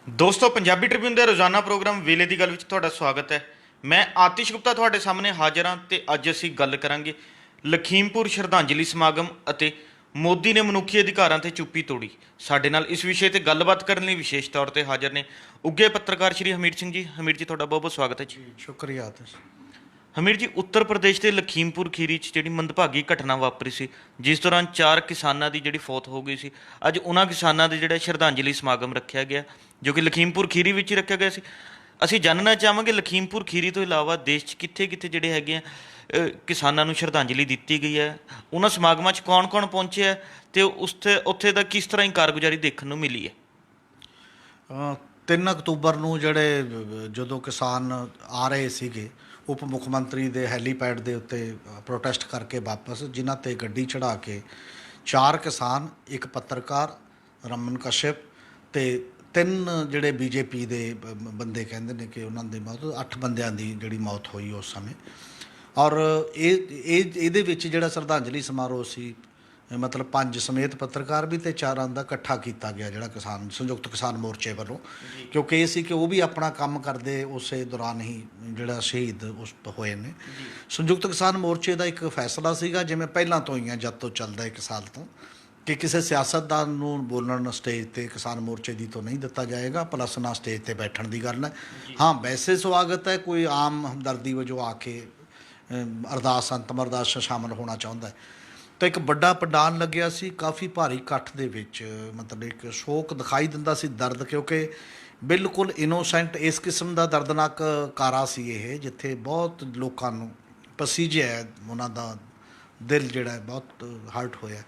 ਦੋਸਤੋ ਪੰਜਾਬੀ ਟ੍ਰਿਬਿਊਨ ਦੇ ਰੋਜ਼ਾਨਾ ਪ੍ਰੋਗਰਾਮ ਵੇਲੇ ਦੀ ਗੱਲ ਵਿੱਚ ਤੁਹਾਡਾ ਸਵਾਗਤ ਹੈ। ਮੈਂ ਆਤਿਸ਼ ਗੁਪਤਾ ਤੁਹਾਡੇ ਸਾਹਮਣੇ ਹਾਜ਼ਰ ਹਾਂ ਤੇ ਅੱਜ ਅਸੀਂ ਗੱਲ ਕਰਾਂਗੇ ਲਖੀਮਪੁਰ ਸ਼ਰਧਾਂਜਲੀ ਸਮਾਗਮ ਅਤੇ ਮੋਦੀ ਨੇ ਮਨੁੱਖੀ ਅਧਿਕਾਰਾਂ ਤੇ ਚੁੱਪੀ ਤੋੜੀ। ਸਾਡੇ ਨਾਲ ਇਸ ਵਿਸ਼ੇ ਤੇ ਗੱਲਬਾਤ ਕਰਨ ਲਈ ਵਿਸ਼ੇਸ਼ ਤੌਰ ਤੇ ਹਾਜ਼ਰ ਨੇ ਉੱਘੇ ਪੱਤਰਕਾਰ ਸ਼੍ਰੀ ਹਮੀਰ ਸਿੰਘ ਜੀ। ਹਮੀਰ ਜੀ, ਤੁਹਾਡਾ ਬਹੁਤ ਬਹੁਤ ਸਵਾਗਤ ਹੈ ਜੀ। ਸ਼ੁਕਰੀਆ ਆਤਿਸ਼। ਹਮੀਰ ਜੀ, ਉੱਤਰ ਪ੍ਰਦੇਸ਼ ਦੇ ਲਖੀਮਪੁਰ ਖੀਰੀ 'ਚ ਜਿਹੜੀ ਮੰਦਭਾਗੀ ਘਟਨਾ ਵਾਪਰੀ ਸੀ, ਜਿਸ ਦੌਰਾਨ 4 ਕਿਸਾਨਾਂ ਦੀ ਜਿਹੜੀ ਫੌਤ ਹੋ ਗਈ ਸੀ, ਅੱਜ ਉਹਨਾਂ ਕਿਸਾਨਾਂ ਦੇ ਜਿਹੜਾ ਸ਼ਰਧਾਂਜਲੀ ਸਮਾਗਮ ਰੱਖਿਆ ਗਿਆ ਜੋ ਕਿ ਲਖੀਮਪੁਰ ਖੀਰੀ ਵਿੱਚ ਹੀ ਰੱਖਿਆ ਗਿਆ ਸੀ। ਅਸੀਂ ਜਾਣਨਾ ਚਾਹਾਂਗੇ ਲਖੀਮਪੁਰ ਖੀਰੀ ਤੋਂ ਇਲਾਵਾ ਦੇਸ਼ 'ਚ ਕਿੱਥੇ ਕਿੱਥੇ ਜਿਹੜੇ ਹੈਗੇ ਆ ਕਿਸਾਨਾਂ ਨੂੰ ਸ਼ਰਧਾਂਜਲੀ ਦਿੱਤੀ ਗਈ ਹੈ, ਉਹਨਾਂ ਸਮਾਗਮਾਂ 'ਚ ਕੌਣ ਕੌਣ ਪਹੁੰਚਿਆ ਅਤੇ ਉੱਥੇ ਦਾ ਕਿਸ ਤਰ੍ਹਾਂ ਹੀ ਕਾਰਗੁਜ਼ਾਰੀ ਦੇਖਣ ਨੂੰ ਮਿਲੀ ਹੈ। 3 ਅਕਤੂਬਰ ਨੂੰ ਜਿਹੜੇ ਜਦੋਂ ਕਿਸਾਨ ਆ ਰਹੇ ਸੀਗੇ ਉਪ ਮੁੱਖ ਮੰਤਰੀ ਦੇ ਹੈਲੀਪੈਡ ਦੇ ਉੱਤੇ ਪ੍ਰੋਟੈਸਟ ਕਰਕੇ ਵਾਪਸ, ਜਿਨ੍ਹਾਂ 'ਤੇ ਗੱਡੀ ਚੜ੍ਹਾ ਕੇ 4 ਕਿਸਾਨ, ਇੱਕ ਪੱਤਰਕਾਰ ਰਮਨ ਕਸ਼ਯਪ ਅਤੇ 3 ਜਿਹੜੇ ਬੀਜੇਪੀ ਦੇ ਬੰਦੇ ਕਹਿੰਦੇ ਨੇ ਕਿ ਉਹਨਾਂ ਦੀ ਮੌਤ, 8 ਬੰਦਿਆਂ ਦੀ ਜਿਹੜੀ ਮੌਤ ਹੋਈ ਉਸ ਸਮੇਂ। ਔਰ ਇਹਦੇ ਵਿੱਚ ਜਿਹੜਾ ਸ਼ਰਧਾਂਜਲੀ ਸਮਾਰੋਹ ਸੀ, ਮਤਲਬ 5 ਸਮੇਤ ਪੱਤਰਕਾਰ ਵੀ ਅਤੇ 4 ਦਾ ਇਕੱਠਾ ਕੀਤਾ ਗਿਆ ਜਿਹੜਾ ਕਿਸਾਨ ਸੰਯੁਕਤ ਕਿਸਾਨ ਮੋਰਚੇ ਵੱਲੋਂ, ਕਿਉਂਕਿ ਇਹ ਸੀ ਕਿ ਉਹ ਵੀ ਆਪਣਾ ਕੰਮ ਕਰਦੇ ਉਸੇ ਦੌਰਾਨ ਹੀ ਜਿਹੜਾ ਸ਼ਹੀਦ ਉਸ ਹੋਏ ਨੇ। ਸੰਯੁਕਤ ਕਿਸਾਨ ਮੋਰਚੇ ਦਾ ਇੱਕ ਫੈਸਲਾ ਸੀਗਾ, ਜਿਵੇਂ ਪਹਿਲਾਂ ਤੋਂ ਹੀ ਆ, ਜਦ ਤੋਂ ਚੱਲਦਾ 1 ਸਾਲ ਤੋਂ, ਕਿ ਕਿਸੇ ਸਿਆਸਤਦਾਨ ਨੂੰ ਬੋਲਣ ਸਟੇਜ 'ਤੇ ਕਿਸਾਨ ਮੋਰਚੇ ਦੀ ਤੋਂ ਨਹੀਂ ਦਿੱਤਾ ਜਾਏਗਾ, ਪਲੱਸ ਨਾ ਸਟੇਜ 'ਤੇ ਬੈਠਣ ਦੀ ਗੱਲ ਹੈ। ਹਾਂ, ਵੈਸੇ ਸਵਾਗਤ ਹੈ, ਕੋਈ ਆਮ ਹਮਦਰਦੀ ਵਜੋਂ ਆ ਕੇ ਅਰਦਾਸ ਅੰਤਮ ਅਰਦਾਸ ਸ਼ਾਮਲ ਹੋਣਾ ਚਾਹੁੰਦਾ ਹੈ। ਤਾਂ ਇੱਕ ਵੱਡਾ ਪੰਡਾਲ ਲੱਗਿਆ ਸੀ, ਕਾਫੀ ਭਾਰੀ ਇਕੱਠ ਦੇ ਵਿੱਚ, ਮਤਲਬ ਇੱਕ ਸ਼ੋਕ ਦਿਖਾਈ ਦਿੰਦਾ ਸੀ, ਦਰਦ, ਕਿਉਂਕਿ ਬਿਲਕੁਲ ਇਨੋਸੈਂਟ ਇਸ ਕਿਸਮ ਦਾ ਦਰਦਨਾਕ ਕਾਰਾ ਸੀ ਇਹ, ਜਿੱਥੇ ਬਹੁਤ ਲੋਕਾਂ ਨੂੰ ਪਸੀਜਿਆ, ਉਹਨਾਂ ਦਾ ਦਿਲ ਜਿਹੜਾ ਬਹੁਤ ਹਰਟ ਹੋਇਆ।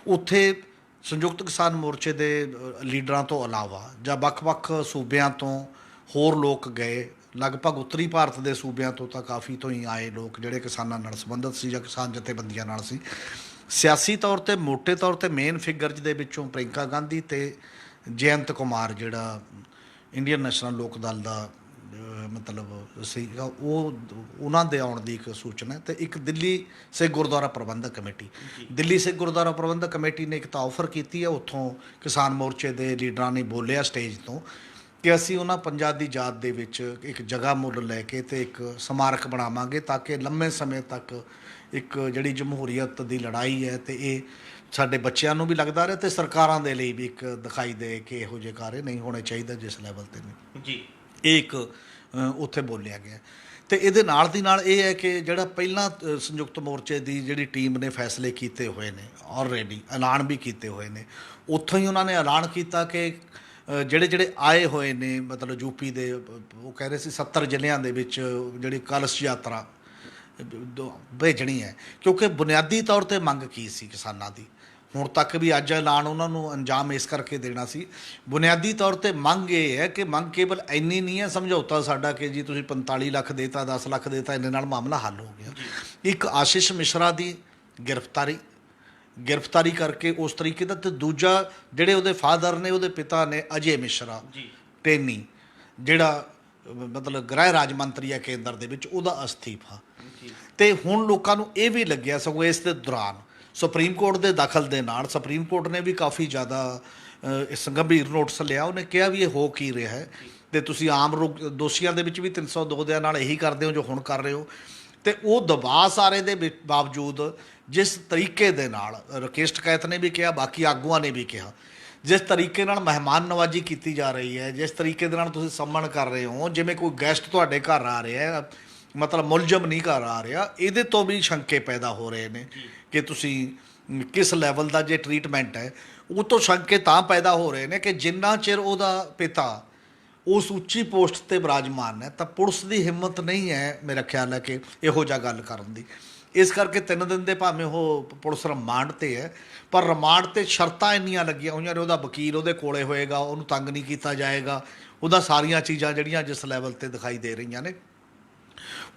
ਉੱਥੇ ਸੰਯੁਕਤ ਕਿਸਾਨ ਮੋਰਚੇ ਦੇ ਲੀਡਰਾਂ ਤੋਂ ਇਲਾਵਾ ਜਾਂ ਵੱਖ-ਵੱਖ ਸੂਬਿਆਂ ਤੋਂ ਹੋਰ ਲੋਕ ਗਏ, ਲਗਭਗ ਉੱਤਰੀ ਭਾਰਤ ਦੇ ਸੂਬਿਆਂ ਤੋਂ ਤਾਂ ਕਾਫੀ ਤੋਂ ਹੀ ਆਏ ਲੋਕ ਜਿਹੜੇ ਕਿਸਾਨਾਂ ਨਾਲ ਸੰਬੰਧਿਤ ਸੀ ਜਾਂ ਕਿਸਾਨ ਜਥੇਬੰਦੀਆਂ ਨਾਲ ਸੀ। ਸਿਆਸੀ ਤੌਰ 'ਤੇ ਮੋਟੇ ਤੌਰ 'ਤੇ ਮੇਨ ਫਿਗਰਜ਼ ਦੇ ਵਿੱਚੋਂ ਪ੍ਰਿੰਕਾ ਗਾਂਧੀ ਅਤੇ ਜਯੰਤ ਕੁਮਾਰ, ਜਿਹੜਾ ਇੰਡੀਅਨ ਨੈਸ਼ਨਲ ਲੋਕ ਦਲ ਦਾ ਮਤਲਬ ਸੀਗਾ, ਉਹਨਾਂ ਦੇ ਆਉਣ ਦੀ ਇੱਕ ਸੂਚਨਾ। ਅਤੇ ਇੱਕ ਦਿੱਲੀ ਸਿੱਖ ਗੁਰਦੁਆਰਾ ਪ੍ਰਬੰਧਕ ਕਮੇਟੀ, ਦਿੱਲੀ ਸਿੱਖ ਗੁਰਦੁਆਰਾ ਪ੍ਰਬੰਧਕ ਕਮੇਟੀ ਨੇ ਇੱਕ ਤਾਂ ਆਫਰ ਕੀਤੀ ਹੈ, ਉੱਥੋਂ ਕਿਸਾਨ ਮੋਰਚੇ ਦੇ ਲੀਡਰਾਂ ਨੇ ਬੋਲਿਆ ਸਟੇਜ ਤੋਂ ਕਿ ਅਸੀਂ ਉਹਨਾਂ ਪੰਜਾਂ ਦੀ ਯਾਦ ਦੇ ਵਿੱਚ ਇੱਕ ਜਗ੍ਹਾ ਮੁੱਲ ਲੈ ਕੇ ਅਤੇ ਇੱਕ ਸਮਾਰਕ ਬਣਾਵਾਂਗੇ, ਤਾਂ ਕਿ ਲੰਮੇ ਸਮੇਂ ਤੱਕ ਇੱਕ ਜਿਹੜੀ ਜਮਹੂਰੀਅਤ ਦੀ ਲੜਾਈ ਹੈ ਅਤੇ ਇਹ ਸਾਡੇ ਬੱਚਿਆਂ ਨੂੰ ਵੀ ਲੱਗਦਾ ਰਹੇ ਅਤੇ ਸਰਕਾਰਾਂ ਦੇ ਲਈ ਵੀ ਇੱਕ ਦਿਖਾਈ ਦੇ ਕਿ ਇਹੋ ਜਿਹੇ ਕਾਰੇ ਨਹੀਂ ਹੋਣੇ ਚਾਹੀਦੇ ਜਿਸ ਲੈਵਲ 'ਤੇ ਨੇ ਜੀ। ਇਹ ਇੱਕ ਉੱਥੇ ਬੋਲਿਆ ਗਿਆ। ਅਤੇ ਇਹਦੇ ਨਾਲ ਦੀ ਨਾਲ ਇਹ ਹੈ ਕਿ ਜਿਹੜਾ ਪਹਿਲਾਂ ਸੰਯੁਕਤ ਮੋਰਚੇ ਦੀ ਜਿਹੜੀ ਟੀਮ ਨੇ ਫੈਸਲੇ ਕੀਤੇ ਹੋਏ ਨੇ, ਆਲਰੇਡੀ ਐਲਾਨ ਵੀ ਕੀਤੇ ਹੋਏ ਨੇ, ਉੱਥੋਂ ਹੀ ਉਹਨਾਂ ਨੇ ਐਲਾਨ ਕੀਤਾ ਕਿ ਜਿਹੜੇ ਆਏ ਹੋਏ ਨੇ, ਮਤਲਬ ਯੂਪੀ ਦੇ, ਉਹ ਕਹਿ ਰਹੇ ਸੀ 70 ਜ਼ਿਲ੍ਹਿਆਂ ਦੇ ਵਿੱਚ ਜਿਹੜੀ ਕਲਸ਼ ਯਾਤਰਾ ਭੇਜਣੀ ਹੈ, ਕਿਉਂਕਿ ਬੁਨਿਆਦੀ ਤੌਰ 'ਤੇ ਮੰਗ ਕੀ ਸੀ ਕਿਸਾਨਾਂ ਦੀ, ਹੁਣ ਤੱਕ ਵੀ ਅੱਜ ਐਲਾਨ ਉਹਨਾਂ ਨੂੰ ਅੰਜਾਮ ਇਸ ਕਰਕੇ ਦੇਣਾ ਸੀ। ਬੁਨਿਆਦੀ ਤੌਰ 'ਤੇ ਮੰਗ ਇਹ ਹੈ ਕਿ ਮੰਗ ਕੇਵਲ ਇੰਨੀ ਨਹੀਂ ਹੈ ਸਮਝੌਤਾ ਸਾਡਾ ਕਿ ਜੀ ਤੁਸੀਂ 45 ਲੱਖ ਦੇਤਾ, 10 ਲੱਖ ਦੇਤਾ, ਇੰਨੇ ਨਾਲ ਮਾਮਲਾ ਹੱਲ ਹੋ ਗਿਆ। ਇੱਕ ਆਸ਼ੀਸ਼ ਮਿਸ਼ਰਾ ਦੀ ਗ੍ਰਿਫਤਾਰੀ ਕਰਕੇ ਉਸ ਤਰੀਕੇ ਦਾ, ਅਤੇ ਦੂਜਾ ਜਿਹੜੇ ਉਹਦੇ ਫਾਦਰ ਨੇ, ਉਹਦੇ ਪਿਤਾ ਨੇ ਅਜੇ ਮਿਸ਼ਰਾ ਟੇਨੀ, ਜਿਹੜਾ ਮਤਲਬ ਗ੍ਰਹਿ ਰਾਜ ਮੰਤਰੀ ਹੈ ਕੇਂਦਰ ਦੇ ਵਿੱਚ, ਉਹਦਾ ਅਸਤੀਫਾ। ਅਤੇ ਹੁਣ ਲੋਕਾਂ ਨੂੰ ਇਹ ਵੀ ਲੱਗਿਆ, ਸਗੋਂ ਇਸ ਦੇ ਦੌਰਾਨ ਸੁਪਰੀਮ ਕੋਰਟ ਦੇ ਦਖਲ ਦੇ ਨਾਲ ਸੁਪਰੀਮ ਕੋਰਟ ਨੇ ਵੀ ਕਾਫੀ ਜ਼ਿਆਦਾ ਇਸ ਗੰਭੀਰ ਨੋਟਿਸ ਲਿਆ। ਉਹਨੇ ਕਿਹਾ ਵੀ ਇਹ ਹੋ ਕੀ ਰਿਹਾ ਹੈ, ਅਤੇ ਤੁਸੀਂ ਆਮ ਦੋਸ਼ੀਆਂ ਦੇ ਵਿੱਚ ਵੀ 302 ਦੇ ਨਾਲ ਇਹੀ ਕਰਦੇ ਹੋ ਜੋ ਹੁਣ ਕਰ ਰਹੇ ਹੋ। ਅਤੇ ਉਹ ਦਬਾਅ ਸਾਰੇ ਦੇ ਬਾਵਜੂਦ ਜਿਸ ਤਰੀਕੇ ਦੇ ਨਾਲ ਰਾਕੇਸ਼ ਟਕੈਤ ਨੇ ਵੀ ਕਿਹਾ, ਬਾਕੀ ਆਗੂਆਂ ਨੇ ਵੀ ਕਿਹਾ, ਜਿਸ ਤਰੀਕੇ ਨਾਲ ਮਹਿਮਾਨ ਨਵਾਜੀ ਕੀਤੀ ਜਾ ਰਹੀ ਹੈ, ਜਿਸ ਤਰੀਕੇ ਦੇ ਨਾਲ ਤੁਸੀਂ ਸੰਮਣ ਕਰ ਰਹੇ ਹੋ, ਜਿਵੇਂ ਕੋਈ ਗੈਸਟ ਤੁਹਾਡੇ ਘਰ ਆ ਰਿਹਾ, ਮਤਲਬ ਮੁਲਜ਼ਮ ਨਹੀਂ ਘਰ ਆ ਰਿਹਾ, ਇਹਦੇ ਤੋਂ ਵੀ ਸ਼ੰਕੇ ਪੈਦਾ ਹੋ ਰਹੇ ਨੇ ਕਿ ਤੁਸੀਂ ਕਿਸ ਲੈਵਲ ਦਾ ਜੇ ਟਰੀਟਮੈਂਟ ਹੈ। ਉਹ ਤੋਂ ਸ਼ੰਕੇ ਤਾਂ ਪੈਦਾ ਹੋ ਰਹੇ ਨੇ ਕਿ ਜਿੰਨਾ ਚਿਰ ਉਹਦਾ ਪਿਤਾ ਉਸ ਉੱਚੀ ਪੋਸਟ 'ਤੇ ਬਿਰਾਜਮਾਨ ਹੈ, ਤਾਂ ਪੁਲਿਸ ਦੀ ਹਿੰਮਤ ਨਹੀਂ ਹੈ, ਮੇਰਾ ਖਿਆਲ ਹੈ, ਕਿ ਇਹੋ ਜਿਹਾ ਗੱਲ ਕਰਨ ਦੀ। ਇਸ ਕਰਕੇ 3 ਦਿਨ ਦੇ ਭਾਵੇਂ ਉਹ ਪੁਲਿਸ ਰਿਮਾਂਡ 'ਤੇ ਹੈ, ਪਰ ਰਿਮਾਂਡ 'ਤੇ ਸ਼ਰਤਾਂ ਇੰਨੀਆਂ ਲੱਗੀਆਂ ਹੋਈਆਂ ਨੇ, ਉਹਦਾ ਵਕੀਲ ਉਹਦੇ ਕੋਲੇ ਹੋਏਗਾ, ਉਹਨੂੰ ਤੰਗ ਨਹੀਂ ਕੀਤਾ ਜਾਏਗਾ, ਉਹਦਾ ਸਾਰੀਆਂ ਚੀਜ਼ਾਂ ਜਿਹੜੀਆਂ ਜਿਸ ਲੈਵਲ 'ਤੇ ਦਿਖਾਈ ਦੇ ਰਹੀਆਂ ਨੇ,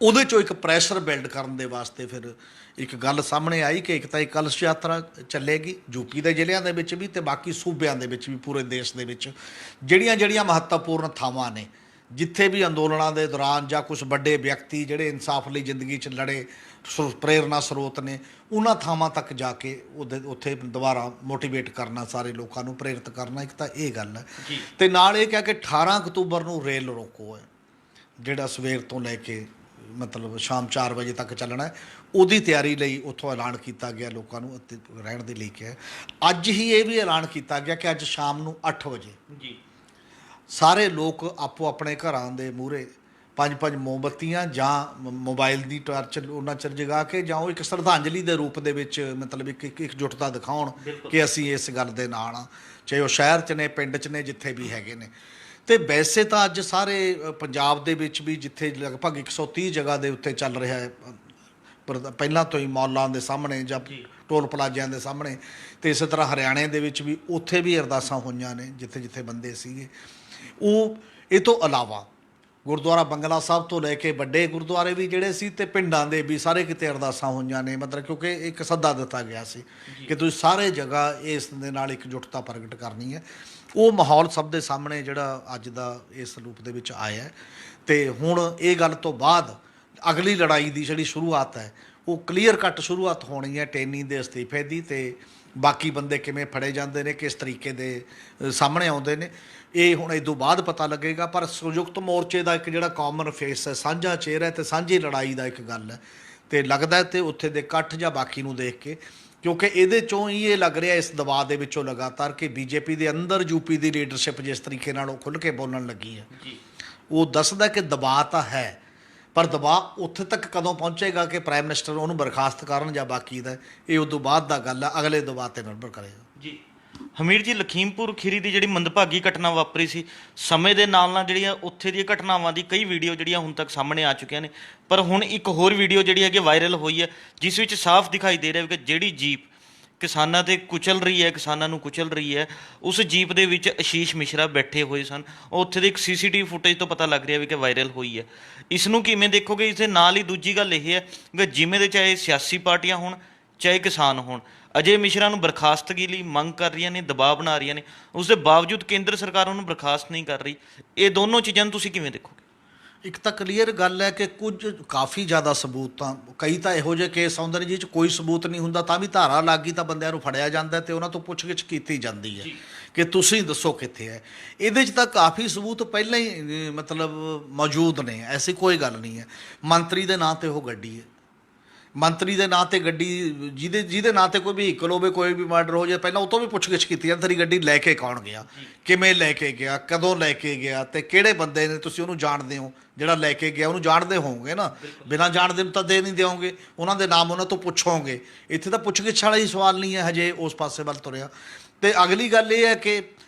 ਉਹਦੇ 'ਚੋਂ ਇੱਕ ਪ੍ਰੈਸ਼ਰ ਬਿਲਡ ਕਰਨ ਦੇ ਵਾਸਤੇ ਫਿਰ ਇੱਕ ਗੱਲ ਸਾਹਮਣੇ ਆਈ ਕਿ ਇੱਕ ਤਾਂ ਇਹ ਕਲਸ਼ ਯਾਤਰਾ ਚੱਲੇਗੀ ਯੂਪੀ ਦੇ ਜ਼ਿਲ੍ਹਿਆਂ ਦੇ ਵਿੱਚ ਵੀ ਅਤੇ ਬਾਕੀ ਸੂਬਿਆਂ ਦੇ ਵਿੱਚ ਵੀ, ਪੂਰੇ ਦੇਸ਼ ਦੇ ਵਿੱਚ ਜਿਹੜੀਆਂ ਮਹੱਤਵਪੂਰਨ ਥਾਵਾਂ ਨੇ ਜਿੱਥੇ ਵੀ ਅੰਦੋਲਨਾਂ ਦੇ ਦੌਰਾਨ ਜਾਂ ਕੁਝ ਵੱਡੇ ਵਿਅਕਤੀ ਜਿਹੜੇ ਇਨਸਾਫ ਲਈ ਜ਼ਿੰਦਗੀ 'ਚ ਲੜੇ, ਪ੍ਰੇਰਨਾ ਸਰੋਤ ਨੇ, ਉਹਨਾਂ ਥਾਵਾਂ ਤੱਕ ਜਾ ਕੇ ਉੱਥੇ ਦੁਬਾਰਾ ਮੋਟੀਵੇਟ ਕਰਨਾ, ਸਾਰੇ ਲੋਕਾਂ ਨੂੰ ਪ੍ਰੇਰਿਤ ਕਰਨਾ। ਇੱਕ ਤਾਂ ਇਹ ਗੱਲ ਹੈ ਤੇ ਨਾਲ ਇਹ ਕਿਹਾ ਕਿ 18 ਅਕਤੂਬਰ ਨੂੰ ਰੇਲ ਰੋਕੋ ਹੈ, ਜਿਹੜਾ ਸਵੇਰ ਤੋਂ ਲੈ ਕੇ ਮਤਲਬ ਸ਼ਾਮ 4 ਵਜੇ ਤੱਕ ਚੱਲਣਾ ਹੈ। ਉਹਦੀ ਤਿਆਰੀ ਲਈ ਉੱਥੋਂ ਐਲਾਨ ਕੀਤਾ ਗਿਆ ਲੋਕਾਂ ਨੂੰ ਅਤੇ ਰਹਿਣ ਦੇ ਲਈ ਕਿਹਾ। ਅੱਜ ਹੀ ਇਹ ਵੀ ਐਲਾਨ ਕੀਤਾ ਗਿਆ ਕਿ ਅੱਜ ਸ਼ਾਮ ਨੂੰ 8 ਵਜੇ ਸਾਰੇ ਲੋਕ ਆਪੋ ਆਪਣੇ ਘਰਾਂ ਦੇ ਮੂਹਰੇ 5-5 ਮੋਮਬੱਤੀਆਂ ਜਾਂ ਮੋਬਾਈਲ ਦੀ ਟਾਰਚ ਉਹਨਾਂ ਚਿਰ ਜਗਾ ਕੇ, ਜਾਂ ਉਹ ਇੱਕ ਸ਼ਰਧਾਂਜਲੀ ਦੇ ਰੂਪ ਦੇ ਵਿੱਚ ਮਤਲਬ ਇਕਜੁੱਟਤਾ ਦਿਖਾਉਣ ਕਿ ਅਸੀਂ ਇਸ ਗੱਲ ਦੇ ਨਾਲ ਹਾਂ, ਚਾਹੇ ਉਹ ਸ਼ਹਿਰ 'ਚ ਨੇ, ਪਿੰਡ 'ਚ ਨੇ, ਜਿੱਥੇ ਵੀ ਹੈਗੇ ਨੇ। ਅਤੇ ਵੈਸੇ ਤਾਂ ਅੱਜ ਸਾਰੇ ਪੰਜਾਬ ਦੇ ਵਿੱਚ ਵੀ ਜਿੱਥੇ ਲਗਭਗ 130 ਜਗ੍ਹਾ ਦੇ ਉੱਤੇ ਚੱਲ ਰਿਹਾ ਹੈ, ਪਹਿਲਾਂ ਤੋਂ ਹੀ ਮੌਲਾਂ ਦੇ ਸਾਹਮਣੇ ਜਾਂ ਟੋਲ ਪਲਾਜ਼ਿਆਂ ਦੇ ਸਾਹਮਣੇ, ਅਤੇ ਇਸੇ ਤਰ੍ਹਾਂ ਹਰਿਆਣੇ ਦੇ ਵਿੱਚ ਵੀ ਉੱਥੇ ਵੀ ਅਰਦਾਸਾਂ ਹੋਈਆਂ ਨੇ ਜਿੱਥੇ ਜਿੱਥੇ ਬੰਦੇ ਸੀਗੇ। ਉਹ ਇਹ ਤੋਂ ਇਲਾਵਾ ਗੁਰਦੁਆਰਾ ਬੰਗਲਾ ਸਾਹਿਬ ਤੋਂ ਲੈ ਕੇ ਵੱਡੇ ਗੁਰਦੁਆਰੇ ਵੀ ਜਿਹੜੇ ਸੀ ਅਤੇ ਪਿੰਡਾਂ ਦੇ ਵੀ ਸਾਰੇ ਕਿਤੇ ਅਰਦਾਸਾਂ ਹੋਈਆਂ ਨੇ, ਮਤਲਬ ਕਿਉਂਕਿ ਇੱਕ ਸੱਦਾ ਦਿੱਤਾ ਗਿਆ ਸੀ ਕਿ ਤੁਸੀਂ ਸਾਰੇ ਜਗ੍ਹਾ ਇਸ ਦੇ ਨਾਲ ਇਕਜੁੱਟਤਾ ਪ੍ਰਗਟ ਕਰਨੀ ਹੈ। ਉਹ ਮਾਹੌਲ ਸਭ ਦੇ ਸਾਹਮਣੇ ਜਿਹੜਾ ਅੱਜ ਦਾ ਇਸ ਰੂਪ ਦੇ ਵਿੱਚ ਆਇਆ। ਅਤੇ ਹੁਣ ਇਹ ਗੱਲ ਤੋਂ ਬਾਅਦ ਅਗਲੀ ਲੜਾਈ ਦੀ ਜਿਹੜੀ ਸ਼ੁਰੂਆਤ ਹੈ ਉਹ ਕਲੀਅਰ ਕੱਟ ਸ਼ੁਰੂਆਤ ਹੋਣੀ ਹੈ ਟੇਨੀ ਦੇ ਅਸਤੀਫੇ ਦੀ, ਅਤੇ ਬਾਕੀ ਬੰਦੇ ਕਿਵੇਂ ਫੜੇ ਜਾਂਦੇ ਨੇ, ਕਿਸ ਤਰੀਕੇ ਦੇ ਸਾਹਮਣੇ ਆਉਂਦੇ ਨੇ, ਇਹ ਹੁਣ ਇਹ ਤੋਂ ਬਾਅਦ ਪਤਾ ਲੱਗੇਗਾ। ਪਰ ਸੰਯੁਕਤ ਮੋਰਚੇ ਦਾ ਇੱਕ ਜਿਹੜਾ ਕਾਮਨ ਫੇਸ ਹੈ, ਸਾਂਝਾ ਚਿਹਰਾ ਅਤੇ ਸਾਂਝੀ ਲੜਾਈ ਦਾ ਇੱਕ ਗੱਲ ਹੈ, ਅਤੇ ਲੱਗਦਾ ਅਤੇ ਉੱਥੇ ਦੇ ਇਕੱਠ ਜਾਂ ਬਾਕੀ ਨੂੰ ਦੇਖ ਕੇ, ਕਿਉਂਕਿ ਇਹਦੇ 'ਚੋਂ ਹੀ ਇਹ ਲੱਗ ਰਿਹਾ ਇਸ ਦਬਾਅ ਦੇ ਵਿੱਚੋਂ ਲਗਾਤਾਰ ਕਿ ਬੀਜੇਪੀ ਦੇ ਅੰਦਰ ਯੂਪੀ ਦੀ ਲੀਡਰਸ਼ਿਪ ਜਿਸ ਤਰੀਕੇ ਨਾਲ ਉਹ ਖੁੱਲ੍ਹ ਕੇ ਬੋਲਣ ਲੱਗੀ ਹੈ, ਉਹ ਦੱਸਦਾ ਕਿ ਦਬਾਅ ਤਾਂ ਹੈ, ਪਰ ਦਬਾਅ ਉੱਥੇ ਤੱਕ ਕਦੋਂ ਪਹੁੰਚੇਗਾ ਕਿ ਪ੍ਰਾਈਮ ਮਿਨਿਸਟਰ ਉਹਨੂੰ ਬਰਖਾਸਤ ਕਰਨ ਜਾਂ ਬਾਕੀ ਦਾ, ਇਹ ਉਦੋਂ ਬਾਅਦ ਦਾ ਗੱਲ ਹੈ, ਅਗਲੇ ਦਬਾਅ 'ਤੇ ਨਿਰਭਰ ਕਰੇਗਾ। ਜੀ ਹਮੀਰ ਜੀ, ਲਖੀਮਪੁਰ ਖੀਰੀ ਦੀ ਜਿਹੜੀ ਮੰਦਭਾਗੀ ਘਟਨਾ ਵਾਪਰੀ ਸੀ, ਸਮੇਂ ਦੇ ਨਾਲ ਨਾਲ ਜਿਹੜੀਆਂ ਉੱਥੇ ਦੀਆਂ ਘਟਨਾਵਾਂ ਦੀ ਕਈ ਵੀਡੀਓ ਜਿਹੜੀਆਂ ਹੁਣ ਤੱਕ ਸਾਹਮਣੇ ਆ ਚੁੱਕੀਆਂ ਨੇ, ਪਰ ਹੁਣ ਇੱਕ ਹੋਰ ਵੀਡੀਓ ਜਿਹੜੀ ਹੈਗੀ ਵਾਇਰਲ ਹੋਈ ਹੈ, ਜਿਸ ਵਿੱਚ ਸਾਫ਼ ਦਿਖਾਈ ਦੇ ਰਿਹਾ ਕਿ ਜਿਹੜੀ ਜੀਪ ਕਿਸਾਨਾਂ 'ਤੇ ਕੁਚਲ ਰਹੀ ਹੈ, ਕਿਸਾਨਾਂ ਨੂੰ ਕੁਚਲ ਰਹੀ ਹੈ, ਉਸ ਜੀਪ ਦੇ ਵਿੱਚ ਆਸ਼ੀਸ਼ ਮਿਸ਼ਰਾ ਬੈਠੇ ਹੋਏ ਸਨ। ਉਹ ਉੱਥੇ ਦੀ ਇੱਕ CCTV ਫੁਟੇਜ ਤੋਂ ਪਤਾ ਲੱਗ ਰਿਹਾ ਵੀ ਕਿ ਵਾਇਰਲ ਹੋਈ ਹੈ। ਇਸ ਨੂੰ ਕਿਵੇਂ ਦੇਖੋਗੇ? ਇਸ ਦੇ ਨਾਲ ਹੀ ਦੂਜੀ ਗੱਲ ਇਹ ਹੈ ਕਿ ਜਿਵੇਂ ਦੇ ਚਾਹੇ ਸਿਆਸੀ ਪਾਰਟੀਆਂ ਹੋਣ ਚਾਹੇ ਕਿਸਾਨ ਹੋਣ, ਅਜੇ ਮਿਸ਼ਰਾ ਨੂੰ ਬਰਖਾਸਤਗੀ ਲਈ ਮੰਗ ਕਰ ਰਹੀਆਂ ਨੇ, ਦਬਾਅ ਬਣਾ ਰਹੀਆਂ ਨੇ, ਉਸ ਦੇ ਬਾਵਜੂਦ ਕੇਂਦਰ ਸਰਕਾਰ ਉਹਨੂੰ ਬਰਖਾਸਤ ਨਹੀਂ ਕਰ ਰਹੀ। ਇਹ ਦੋਨੋਂ ਚੀਜ਼ਾਂ ਨੂੰ ਤੁਸੀਂ ਕਿਵੇਂ ਦੇਖੋਗੇ? ਇੱਕ ਤਾਂ ਕਲੀਅਰ ਗੱਲ ਹੈ ਕਿ ਕੁਝ ਕਾਫੀ ਜ਼ਿਆਦਾ ਸਬੂਤ, ਤਾਂ ਕਈ ਤਾਂ ਇਹੋ ਜਿਹੇ ਕੇਸ ਆਉਂਦੇ ਨੇ ਜਿਹ 'ਚ ਕੋਈ ਸਬੂਤ ਨਹੀਂ ਹੁੰਦਾ, ਤਾਂ ਵੀ ਧਾਰਾ ਲੱਗ ਗਈ ਤਾਂ ਬੰਦਿਆਂ ਨੂੰ ਫੜਿਆ ਜਾਂਦਾ ਅਤੇ ਉਹਨਾਂ ਤੋਂ ਪੁੱਛਗਿੱਛ ਕੀਤੀ ਜਾਂਦੀ ਹੈ ਕਿ ਤੁਸੀਂ ਦੱਸੋ ਕਿੱਥੇ ਹੈ। ਇਹਦੇ 'ਚ ਤਾਂ ਕਾਫੀ ਸਬੂਤ ਪਹਿਲਾਂ ਹੀ ਮਤਲਬ ਮੌਜੂਦ ਨੇ, ਐਸੀ ਕੋਈ ਗੱਲ ਨਹੀਂ ਹੈ। ਮੰਤਰੀ ਦੇ ਨਾਂ 'ਤੇ ਉਹ ਗੱਡੀ ਹੈ, ਮੰਤਰੀ ਦੇ ਨਾਂ 'ਤੇ ਗੱਡੀ, ਜਿਹਦੇ ਨਾਂ 'ਤੇ ਕੋਈ ਵਹੀਕਲ ਹੋਵੇ, ਕੋਈ ਵੀ ਮਰਡਰ ਹੋ ਜਾਏ, ਪਹਿਲਾਂ ਉਹ ਤੋਂ ਵੀ ਪੁੱਛਗਿੱਛ ਕੀਤੀ ਜਾਂਦੀ ਤੇਰੀ ਗੱਡੀ ਲੈ ਕੇ ਕੌਣ ਗਿਆ, ਕਿਵੇਂ ਲੈ ਕੇ ਗਿਆ, ਕਦੋਂ ਲੈ ਕੇ ਗਿਆ, ਅਤੇ ਕਿਹੜੇ ਬੰਦੇ ਨੇ, ਤੁਸੀਂ ਉਹਨੂੰ ਜਾਣਦੇ ਹੋ ਜਿਹੜਾ ਲੈ ਕੇ ਗਿਆ, ਉਹਨੂੰ ਜਾਣਦੇ ਹੋਵੋਗੇ ਨਾ, ਬਿਨਾਂ ਜਾਣਦੇ ਨੂੰ ਤਾਂ ਦੇ ਨਹੀਂ ਦਿਓਗੇ, ਉਹਨਾਂ ਦੇ ਨਾਮ ਉਹਨਾਂ ਤੋਂ ਪੁੱਛੋਗੇ। ਇੱਥੇ ਤਾਂ ਪੁੱਛਗਿੱਛ ਵਾਲਾ ਹੀ ਸਵਾਲ ਨਹੀਂ ਹੈ ਹਜੇ ਉਸ ਪਾਸੇ ਵੱਲ ਤੁਰਿਆ। ਅਤੇ ਅਗਲੀ ਗੱਲ ਇਹ ਹੈ ਕਿ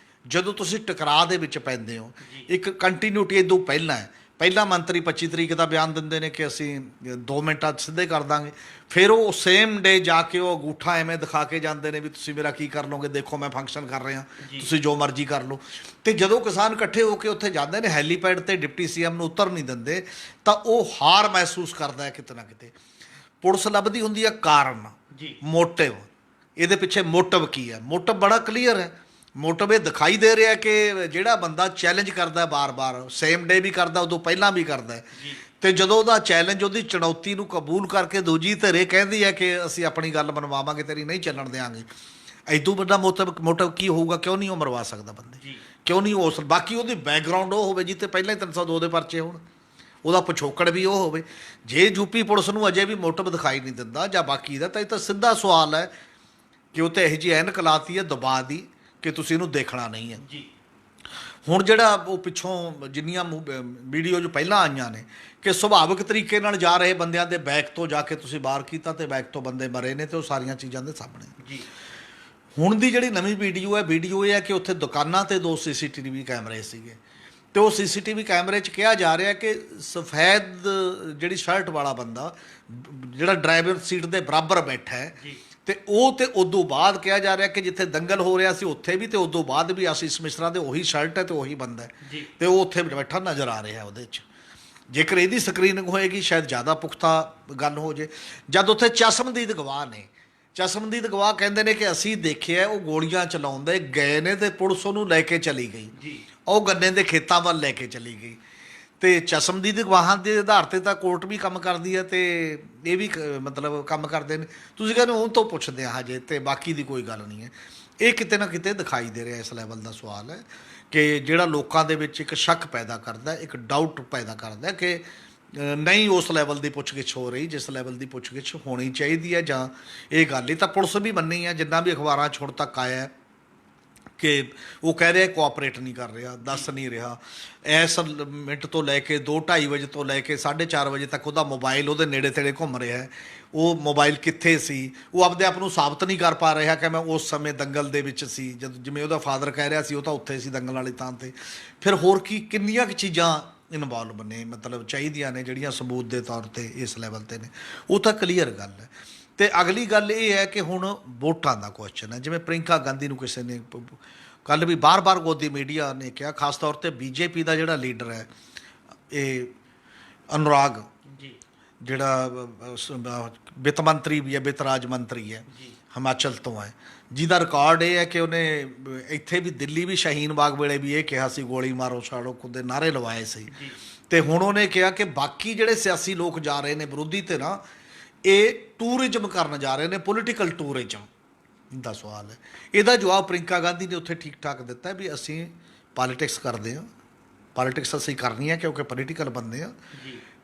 ਜਦੋਂ ਤੁਸੀਂ ਟਕਰਾਅ ਦੇ ਵਿੱਚ ਪੈਂਦੇ ਹੋ, ਇੱਕ ਕੰਟੀਨਿਊਟੀ ਇੱਦੋਂ ਪਹਿਲਾਂ ਮੰਤਰੀ 25 ਤਰੀਕ ਦਾ ਬਿਆਨ ਦਿੰਦੇ ਨੇ ਕਿ ਅਸੀਂ 2 ਮਿੰਟਾਂ 'ਚ ਸਿੱਧੇ ਕਰ ਦਾਂਗੇ, ਫਿਰ ਉਹ ਸੇਮ ਡੇ ਜਾ ਕੇ ਉਹ ਅੰਗੂਠਾ ਐਵੇਂ ਦਿਖਾ ਕੇ ਜਾਂਦੇ ਨੇ ਵੀ ਤੁਸੀਂ ਮੇਰਾ ਕੀ ਕਰ ਲਓਗੇ, ਦੇਖੋ ਮੈਂ ਫੰਕਸ਼ਨ ਕਰ ਰਿਹਾ, ਤੁਸੀਂ ਜੋ ਮਰਜ਼ੀ ਕਰ ਲਓ। ਅਤੇ ਜਦੋਂ ਕਿਸਾਨ ਇਕੱਠੇ ਹੋ ਕੇ ਉੱਥੇ ਜਾਂਦੇ ਨੇ, ਹੈਲੀਪੈਡ 'ਤੇ ਡਿਪਟੀ CM ਨੂੰ ਉਤਰ ਨਹੀਂ ਦਿੰਦੇ, ਤਾਂ ਉਹ ਹਾਰ ਮਹਿਸੂਸ ਕਰਦਾ ਹੈ ਕਿਤੇ ਨਾ ਕਿਤੇ। ਪੁਲਿਸ ਲੱਭਦੀ ਹੁੰਦੀ ਹੈ ਕਾਰਨ, ਮੋਟਿਵ, ਇਹਦੇ ਪਿੱਛੇ ਮੋਟਿਵ ਕੀ ਹੈ। ਮੋਟਿਵ ਬੜਾ ਕਲੀਅਰ ਹੈ। ਮੋਟਿਵ ਇਹ ਦਿਖਾਈ ਦੇ ਰਿਹਾ ਕਿ ਜਿਹੜਾ ਬੰਦਾ ਚੈਲੰਜ ਕਰਦਾ ਬਾਰ-ਬਾਰ, ਸੇਮ ਡੇ ਵੀ ਕਰਦਾ, ਉਦੋਂ ਪਹਿਲਾਂ ਵੀ ਕਰਦਾ, ਅਤੇ ਜਦੋਂ ਉਹਦਾ ਚੈਲੰਜ, ਉਹਦੀ ਚੁਣੌਤੀ ਨੂੰ ਕਬੂਲ ਕਰਕੇ ਦੂਜੀ ਧਿਰ ਇਹ ਕਹਿੰਦੀ ਹੈ ਕਿ ਅਸੀਂ ਆਪਣੀ ਗੱਲ ਮਨਵਾਵਾਂਗੇ, ਤੇਰੀ ਨਹੀਂ ਚੱਲਣ ਦਿਆਂਗੇ, ਐਦੋਂ ਵੱਡਾ ਮੋਟਿਵ ਕੀ ਹੋਊਗਾ? ਕਿਉਂ ਨਹੀਂ ਉਹ ਮਰਵਾ ਸਕਦਾ ਬੰਦੇ, ਕਿਉਂ ਨਹੀਂ ਉਸ ਬਾਕੀ ਉਹਦੀ ਬੈਕਗਰਾਊਂਡ ਉਹ ਹੋਵੇ ਜਿੱਥੇ ਪਹਿਲਾਂ ਹੀ 302 ਦੇ ਪਰਚੇ ਹੋਣ, ਉਹਦਾ ਪਿਛੋਕੜ ਵੀ ਉਹ ਹੋਵੇ। ਜੇ ਯੂਪੀ ਪੁਲਿਸ ਨੂੰ ਅਜੇ ਵੀ ਮੋਟਿਵ ਦਿਖਾਈ ਨਹੀਂ ਦਿੰਦਾ ਜਾਂ ਬਾਕੀ ਦਾ, ਤਾਂ ਇਹ ਤਾਂ ਸਿੱਧਾ ਸਵਾਲ ਹੈ ਕਿ ਉਹ ਤਾਂ ਇਹੋ ਜਿਹੀ ਐਨਕ ਲਾਤੀ ਹੈ ਦਬਾਅ ਦੀ ਕਿ ਤੁਸੀਂ ਇਹਨੂੰ ਦੇਖਣਾ ਨਹੀਂ ਹੈ। ਹੁਣ ਜਿਹੜਾ ਉਹ ਪਿੱਛੋਂ ਜਿੰਨੀਆਂ ਵੀਡੀਓ ਜੋ ਪਹਿਲਾਂ ਆਈਆਂ ਨੇ ਕਿ ਸੁਭਾਵਿਕ ਤਰੀਕੇ ਨਾਲ ਜਾ ਰਹੇ ਬੰਦਿਆਂ ਦੇ ਬੈਕ ਤੋਂ ਜਾ ਕੇ ਤੁਸੀਂ ਵਾਰ ਕੀਤਾ ਅਤੇ ਬੈਕ ਤੋਂ ਬੰਦੇ ਮਰੇ ਨੇ, ਅਤੇ ਉਹ ਸਾਰੀਆਂ ਚੀਜ਼ਾਂ ਦੇ ਸਾਹਮਣੇ। ਹੁਣ ਦੀ ਜਿਹੜੀ ਨਵੀਂ ਵੀਡੀਓ ਇਹ ਹੈ ਕਿ ਉੱਥੇ ਦੁਕਾਨਾਂ 'ਤੇ 2 CCTV ਕੈਮਰੇ ਸੀਗੇ, ਅਤੇ ਉਹ CCTV ਕੈਮਰੇ 'ਚ ਕਿਹਾ ਜਾ ਰਿਹਾ ਕਿ ਸਫੈਦ ਜਿਹੜੀ ਸ਼ਰਟ ਵਾਲਾ ਬੰਦਾ ਜਿਹੜਾ ਡਰਾਈਵਰ ਸੀਟ ਦੇ ਬਰਾਬਰ ਬੈਠਾ ਹੈ, ਅਤੇ ਉਹ ਤੇ ਉਦੋਂ ਬਾਅਦ ਕਿਹਾ ਜਾ ਰਿਹਾ ਕਿ ਜਿੱਥੇ ਦੰਗਲ ਹੋ ਰਿਹਾ ਸੀ ਉੱਥੇ ਵੀ, ਅਤੇ ਉਦੋਂ ਬਾਅਦ ਵੀ ਆਸ਼ੀਸ਼ ਮਿਸ਼ਰਾ ਦੇ ਉਹੀ ਸ਼ਰਟ ਹੈ ਅਤੇ ਉਹੀ ਬੰਦਾ ਹੈ, ਅਤੇ ਉਹ ਉੱਥੇ ਬੈਠਾ ਨਜ਼ਰ ਆ ਰਿਹਾ ਉਹਦੇ 'ਚ। ਜੇਕਰ ਇਹਦੀ ਸਕਰੀਨਿੰਗ ਹੋਏਗੀ ਸ਼ਾਇਦ ਜ਼ਿਆਦਾ ਪੁਖਤਾ ਗੱਲ ਹੋ ਜੇ। ਜਦ ਉੱਥੇ ਚਸ਼ਮਦੀਦ ਗਵਾਹ ਨੇ, ਚਸ਼ਮਦੀਦ ਗਵਾਹ ਕਹਿੰਦੇ ਨੇ ਕਿ ਅਸੀਂ ਦੇਖਿਆ ਉਹ ਗੋਲੀਆਂ ਚਲਾਉਂਦੇ ਗਏ ਨੇ ਅਤੇ ਪੁਲਿਸ ਉਹਨੂੰ ਲੈ ਕੇ ਚਲੀ ਗਈ, ਉਹ ਗੰਨੇ ਦੇ ਖੇਤਾਂ ਵੱਲ ਲੈ ਕੇ ਚਲੀ ਗਈ, ਤੇ ਚਸ਼ਮਦੀਦ ਗਵਾਹਾਂ ਦੇ ਆਧਾਰ ਤੇ ਤਾਂ ਕੋਰਟ ਵੀ ਕੰਮ ਕਰਦੀ ਹੈ ਤੇ ਇਹ ਵੀ ਮਤਲਬ ਕੰਮ ਕਰਦੇ ਨੇ। ਤੁਸੀਂ ਕਹਿੰਦੇ ਉਹ ਤੋਂ ਪੁੱਛਦੇ ਆ ਹਜੇ, ਤੇ ਬਾਕੀ ਦੀ ਕੋਈ ਗੱਲ ਨਹੀਂ ਹੈ। ਇਹ ਕਿਤੇ ਨਾ ਕਿਤੇ ਦਿਖਾਈ ਦੇ ਰਿਹਾ, ਇਸ ਲੈਵਲ ਦਾ ਸਵਾਲ ਹੈ ਕਿ ਜਿਹੜਾ ਲੋਕਾਂ ਦੇ ਵਿੱਚ ਇੱਕ ਸ਼ੱਕ ਪੈਦਾ ਕਰਦਾ, ਇੱਕ ਡਾਊਟ ਪੈਦਾ ਕਰਦਾ ਕਿ ਨਹੀਂ ਉਸ ਲੈਵਲ ਦੀ ਪੁੱਛਗਿੱਛ ਹੋ ਰਹੀ ਜਿਸ ਲੈਵਲ ਦੀ ਪੁੱਛਗਿੱਛ ਹੋਣੀ ਚਾਹੀਦੀ ਹੈ। ਜਾਂ ਇਹ ਗੱਲ ਹੀ ਤਾਂ ਪੁਲਿਸ ਵੀ ਮੰਨੀ ਹੈ, ਜਿੰਨਾ ਵੀ ਅਖਬਾਰਾਂ 'ਚ ਹੁਣ ਤੱਕ ਆਇਆ ਕਿ ਉਹ ਕਹਿ ਰਿਹਾ ਕੋਆਪਰੇਟ ਨਹੀਂ ਕਰ ਰਿਹਾ, ਦੱਸ ਨਹੀਂ ਰਿਹਾ। ਇਸ ਮਿੰਟ ਤੋਂ ਲੈ ਕੇ 2-2:30 ਵਜੇ ਤੋਂ ਲੈ ਕੇ 4:30 ਵਜੇ ਤੱਕ ਉਹਦਾ ਮੋਬਾਈਲ ਉਹਦੇ ਨੇੜੇ ਤੇੜੇ ਘੁੰਮ ਰਿਹਾ ਹੈ। ਉਹ ਮੋਬਾਈਲ ਕਿੱਥੇ ਸੀ ਉਹ ਆਪਦੇ ਆਪ ਨੂੰ ਸਾਬਤ ਨਹੀਂ ਕਰ ਪਾ ਰਿਹਾ ਕਿ ਮੈਂ ਉਸ ਸਮੇਂ ਦੰਗਲ ਦੇ ਵਿੱਚ ਸੀ, ਜਦ ਜਿਵੇਂ ਉਹਦਾ ਫਾਦਰ ਕਹਿ ਰਿਹਾ ਸੀ ਉਹ ਤਾਂ ਉੱਥੇ ਸੀ ਦੰਗਲ ਵਾਲੀ ਥਾਂ 'ਤੇ। ਫਿਰ ਹੋਰ ਕੀ ਕਿੰਨੀਆਂ ਕੁ ਚੀਜ਼ਾਂ ਇਨਵੋਲਵ ਨੇ, ਮਤਲਬ ਚਾਹੀਦੀਆਂ ਨੇ ਜਿਹੜੀਆਂ ਸਬੂਤ ਦੇ ਤੌਰ 'ਤੇ ਇਸ ਲੈਵਲ 'ਤੇ ਨੇ, ਉਹ ਤਾਂ ਕਲੀਅਰ ਗੱਲ ਹੈ। ਅਤੇ ਅਗਲੀ ਗੱਲ ਇਹ ਹੈ ਕਿ ਹੁਣ ਵੋਟਾਂ ਦਾ ਕੁਐਸਚਨ ਹੈ। ਜਿਵੇਂ ਪ੍ਰਿੰਕਾ ਗਾਂਧੀ ਨੂੰ ਕਿਸੇ ਨੇ ਕੱਲ੍ਹ ਵੀ ਬਾਰ-ਬਾਰ ਗੋਦੀ ਮੀਡੀਆ ਨੇ ਕਿਹਾ, ਖਾਸ ਤੌਰ 'ਤੇ ਬੀਜੇਪੀ ਦਾ ਜਿਹੜਾ ਲੀਡਰ ਹੈ ਇਹ ਅਨੁਰਾਗ ਜੀ, ਜਿਹੜਾ ਵਿੱਤ ਮੰਤਰੀ ਵੀ ਹੈ, ਵਿੱਤ ਰਾਜ ਮੰਤਰੀ ਹੈ, ਹਿਮਾਚਲ ਤੋਂ ਹੈ, ਜਿਹਦਾ ਰਿਕਾਰਡ ਇਹ ਹੈ ਕਿ ਉਹਨੇ ਇੱਥੇ ਵੀ ਦਿੱਲੀ ਵੀ ਸ਼ਹੀਨ ਬਾਗ ਵੇਲੇ ਵੀ ਇਹ ਕਿਹਾ ਸੀ ਗੋਲੀ ਮਾਰੋ ਛਾੜੋ ਕੁੱਦੇ ਨਾਅਰੇ ਲਵਾਏ ਸੀ। ਅਤੇ ਹੁਣ ਉਹਨੇ ਕਿਹਾ ਕਿ ਬਾਕੀ ਜਿਹੜੇ ਸਿਆਸੀ ਲੋਕ ਜਾ ਰਹੇ ਨੇ ਵਿਰੋਧੀ ਧਿਰਾਂ, ਇਹ ਟੂਰਿਜ਼ਮ ਕਰਨ ਜਾ ਰਹੇ ਨੇ, ਪੋਲੀਟੀਕਲ ਟੂਰਿਜ਼ਮ ਦਾ ਸਵਾਲ ਹੈ। ਇਹਦਾ ਜਵਾਬ ਪ੍ਰਿੰਕਾ ਗਾਂਧੀ ਨੇ ਉੱਥੇ ਠੀਕ ਠਾਕ ਦਿੱਤਾ ਵੀ ਅਸੀਂ ਪੋਲੀਟਿਕਸ ਕਰਦੇ ਹਾਂ, ਪੋਲੀਟਿਕਸ ਅਸੀਂ ਕਰਨੀ ਹੈ ਕਿਉਂਕਿ ਪੋਲੀਟੀਕਲ ਬੰਦੇ ਹਾਂ,